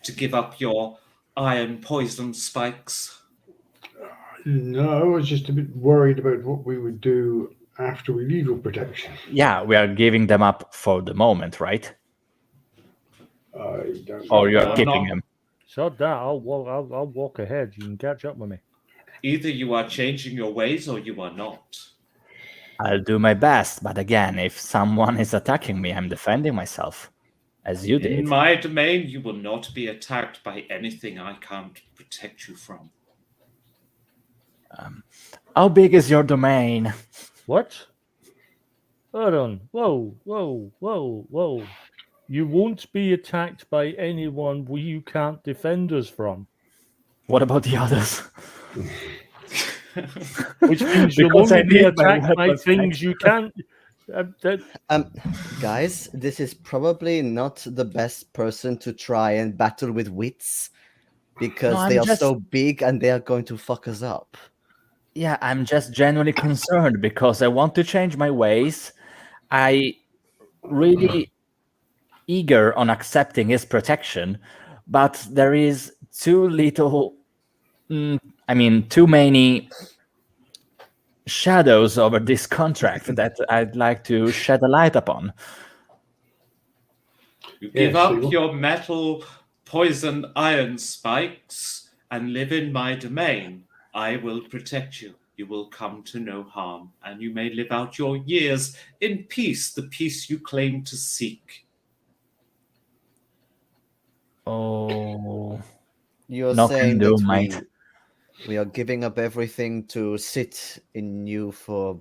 to give up your iron poison spikes. No, I was just a bit worried about what we would do after we leave your protection. Yeah, we are giving them up for the moment, right? I don't Or know. you're No, keeping not- them. So that I'll walk ahead. You can catch up with me. Either you are changing your ways or you are not. I'll do my best, but again, if someone is attacking me, I'm defending myself, as you In did. my domain, you will not be attacked by anything I can't protect you from. How big is your domain? What? Hold on. Whoa. You won't be attacked by anyone you can't defend us from. What about the others? Which means you'll Because I only be need my attacked by weapons things you can't. Guys, this is probably not the best person to try and battle with wits because No, they I'm are just- so big and they are going to fuck us up. Yeah, I'm just genuinely concerned because I want to change my ways. I really eager on accepting his protection, but there is too little. Too many shadows over this contract that I'd like to shed a light upon. You give Yeah, so up you- your metal poison iron spikes and live in my domain. I will protect you. You will come to no harm, and you may live out your years in peace, the peace you claim to seek. Oh, You're No can saying do, that mate. we are giving up everything to sit in you for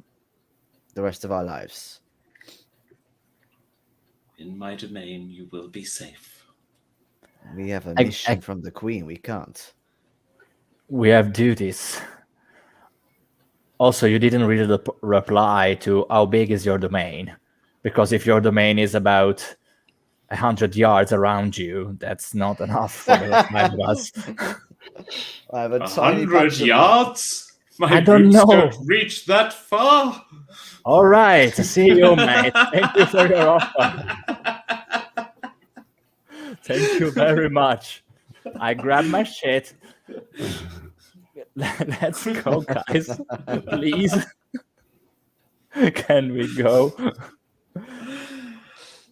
the rest of our lives. In my domain, you will be safe. We have a I- mission from the Queen. We can't. we have duties. Also, you didn't read the reply to how big is your domain, because if your domain is about 100 yards around you, that's not enough for the five of us. I have a tiny 100 patch of yards? My I don't boots know. don't reach that far. All right, see you, mate. Thank you for your offer. Thank you very much. I grab my shit. Let's go, guys. Please. Can we go?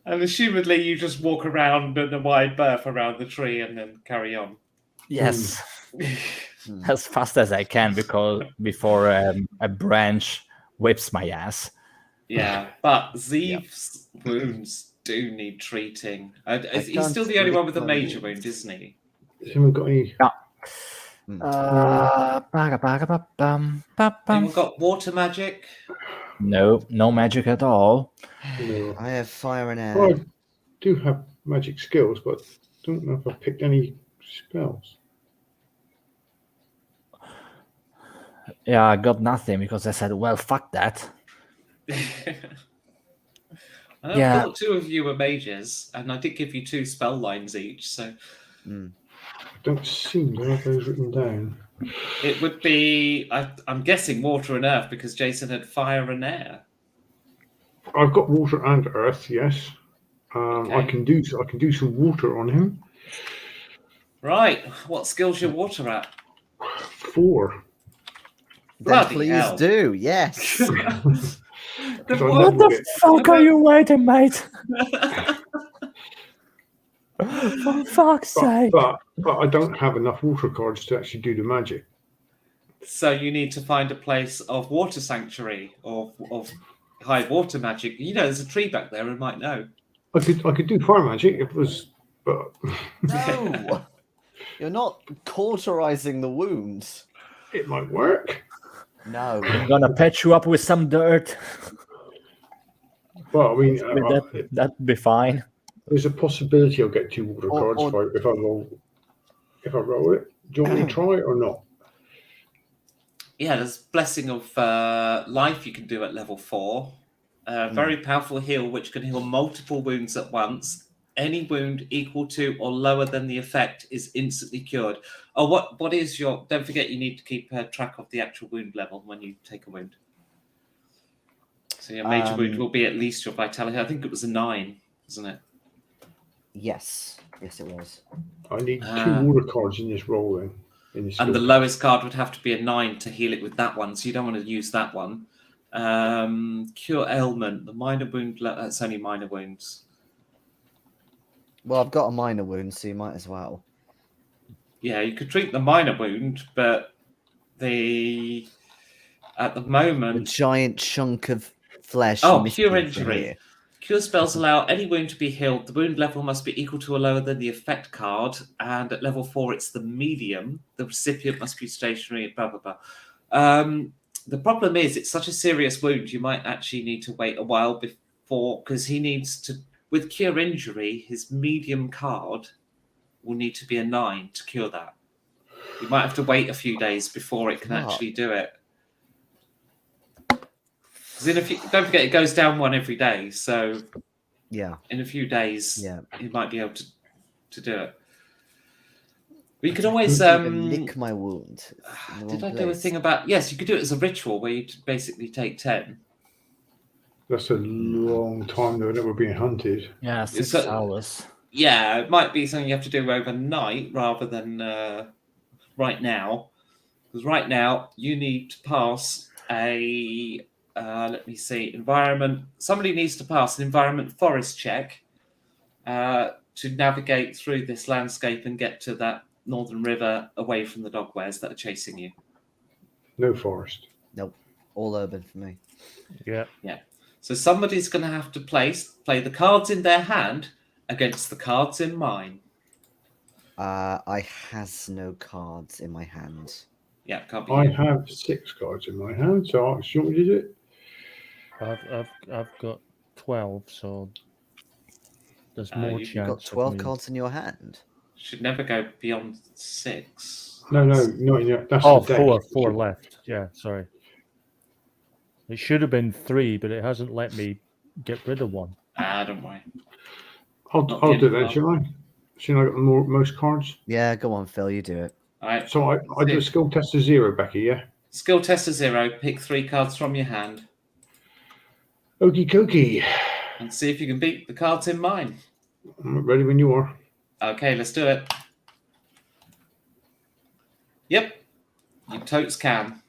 And assumedly, you just walk around in a wide berth around the tree and then carry on. Yes. As fast as I can before a branch whips my ass. Yeah, but Zeev's wounds do need treating. He's can't still the only one with a lick my major wounds. wound, isn't he? Has anyone got any? Anyone got water magic? No magic at all. No. I have fire and air. Well, I do have magic skills, but don't know if I picked any spells. Yeah, I got nothing because I said, well, fuck that. I Yeah. thought two of you were mages, and I did give you 2 spell lines each, so I don't seem to have those written down. it would be, I'm guessing, water and earth because Jason had fire and air. I've got water and earth. Yes, I Okay. can do some water on him. Right, what skill's your water at? 4. Then Bloody please hell. do. Yes. Because I What leveled What the it. fuck are you waiting, mate? For fuck's sake. But I don't have enough water cards to actually do the magic. So you need to find a place of water sanctuary or of high water magic. You know, there's a tree back there and might know. I could do fire magic if it was, but No. You're not cauterizing the wounds. it might work. No. I'm gonna patch you up with some dirt. Well, I mean, That'd be fine. there's a possibility I'll get 2 water Or- cards if I roll it. Do you want me to try it or not? Yeah, there's Blessing of Life you can do at level 4. Very powerful heal, which can heal multiple wounds at once any wound equal to or lower than the effect is instantly cured. Oh, what is your? Don't forget, you need to keep track of the actual wound level when you take a wound. So your major wound will be at least your vitality. I think it was a 9, wasn't it? Yes, it was. I need 2 water cards in this roll then. In this And the skill lowest card would have to be a 9 to heal it with that one. So you don't want to use that one. Cure ailment. The minor wound. That's only minor wounds. Well, I've got a minor wound, so you might as well. Yeah, you could treat the minor wound, but at the The moment. giant chunk of flesh. Oh, missing cure from injury. here. Cure spells allow any wound to be healed. The wound level must be equal to or lower than the effect card, and at level 4, it's the medium. The recipient must be stationary. Blah blah blah. The problem is, it's such a serious wound. You might actually need to wait a while before, because he needs to. With cure injury, his medium card will need to be a 9 to cure that. You might have to wait a few days before it can actually do it. Because don't forget, it goes down 1 every day. So Yeah. in a few days, Yeah. you might be able to do it. We could always lick my wound. Did I do a thing about? Yes, you could do it as a ritual where you basically take 10. That's a long time though, that we're being hunted. Yeah, 6 hours. Yeah, it might be something you have to do overnight rather than right now. Because right now you need to pass a let me see, environment. Somebody needs to pass an environment forest check to navigate through this landscape and get to that northern river away from the dogwares that are chasing you. No forest. Nope. All urban for me. Yeah. Yeah. So somebody's going to have to play the cards in their hand against the cards in mine. I has no cards in my hand. Yeah, can't be. I have 6 cards in my hand, so I want me to do it. I've got 12, so there's more You've chance. You've got of 12 me- cards in your hand. Should never go beyond 6. No, not yet. That's Oh, the deck. four left. Yeah, sorry. It should have been 3, but it hasn't let me get rid of one. Don't worry. I'll Not do the that, end shall I? Shouldn't I got the most cards? Yeah, go on, Phil. You do it. All right. So I do a skill test of 0, Becky, yeah? Skill test of 0. Pick 3 cards from your hand Okie dokie. and see if you can beat the cards in mine. I'm ready when you are. Okay, let's do it. Yep, you totes can.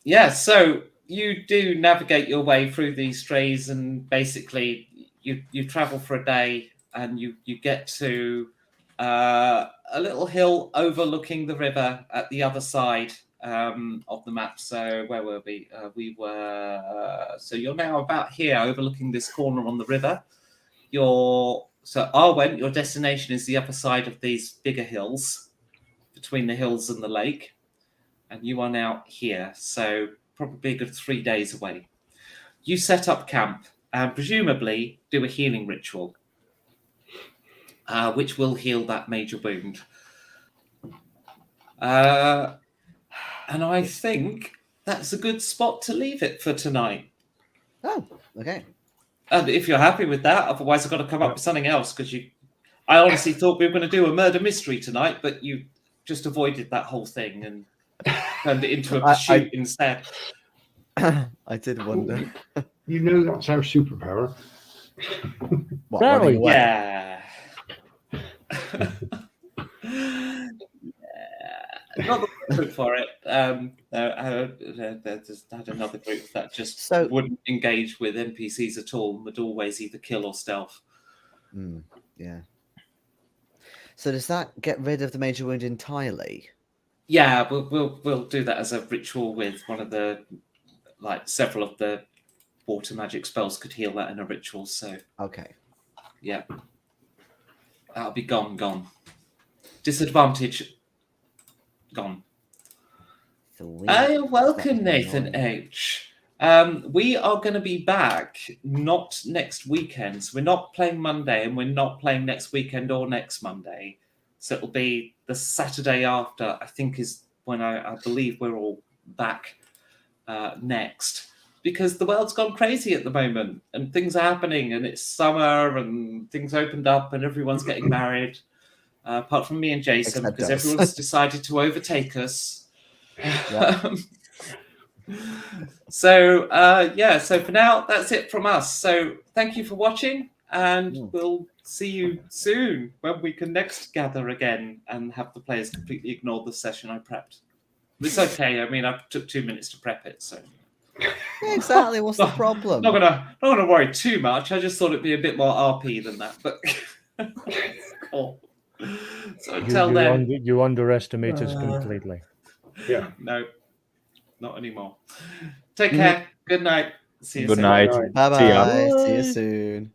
Yeah, so you do navigate your way through these strays, and basically you travel for a day, and you get to a little hill overlooking the river at the other side of the map. So where were we? So you're now about here, overlooking this corner on the river. So Arwen, your destination is the upper side of these bigger hills, between the hills and the lake, and you are now here. So probably a good 3 days away. You set up camp and presumably do a healing ritual, which will heal that major wound. And I think that's a good spot to leave it for tonight. Oh, okay. And if you're happy with that, otherwise I've got to come up with something else, because I honestly thought we were going to do a murder mystery tonight, but you just avoided that whole thing and turned it into a pursuit instead. I did wonder. You know that's our superpower. What, Really? running away? Yeah. Not the group for it. I just had another group that just wouldn't engage with NPCs at all, and would always either kill or stealth. Yeah. So does that get rid of the major wound entirely? Yeah, we'll do that as a ritual with one of the several of the water magic spells could heal that in a ritual. So okay, yeah, that'll be gone. Disadvantage gone. Welcome, Nathan H. We are going to be back not next weekend. So we're not playing Monday, and we're not playing next weekend or next Monday. So it'll be the Saturday after, I think, is when I believe we're all back next. because the world's gone crazy at the moment and things are happening and it's summer and things opened up and everyone's getting married, apart from me and Jason, Except because us. everyone's decided to overtake us. Yeah. So for now, that's it from us. So thank you for watching, and we'll see you soon when we can next gather again and have the players completely ignore the session I prepped. It's okay. I mean, I took 2 minutes to prep it, so Yeah, exactly. What's the problem? not gonna worry too much. I just thought it'd be a bit more RP than that, but cool. So until then, you underestimate us completely. Yeah. no, not anymore. Take care. Good night. See you Good soon. night. Right. Bye See ya. bye. See you Bye. soon.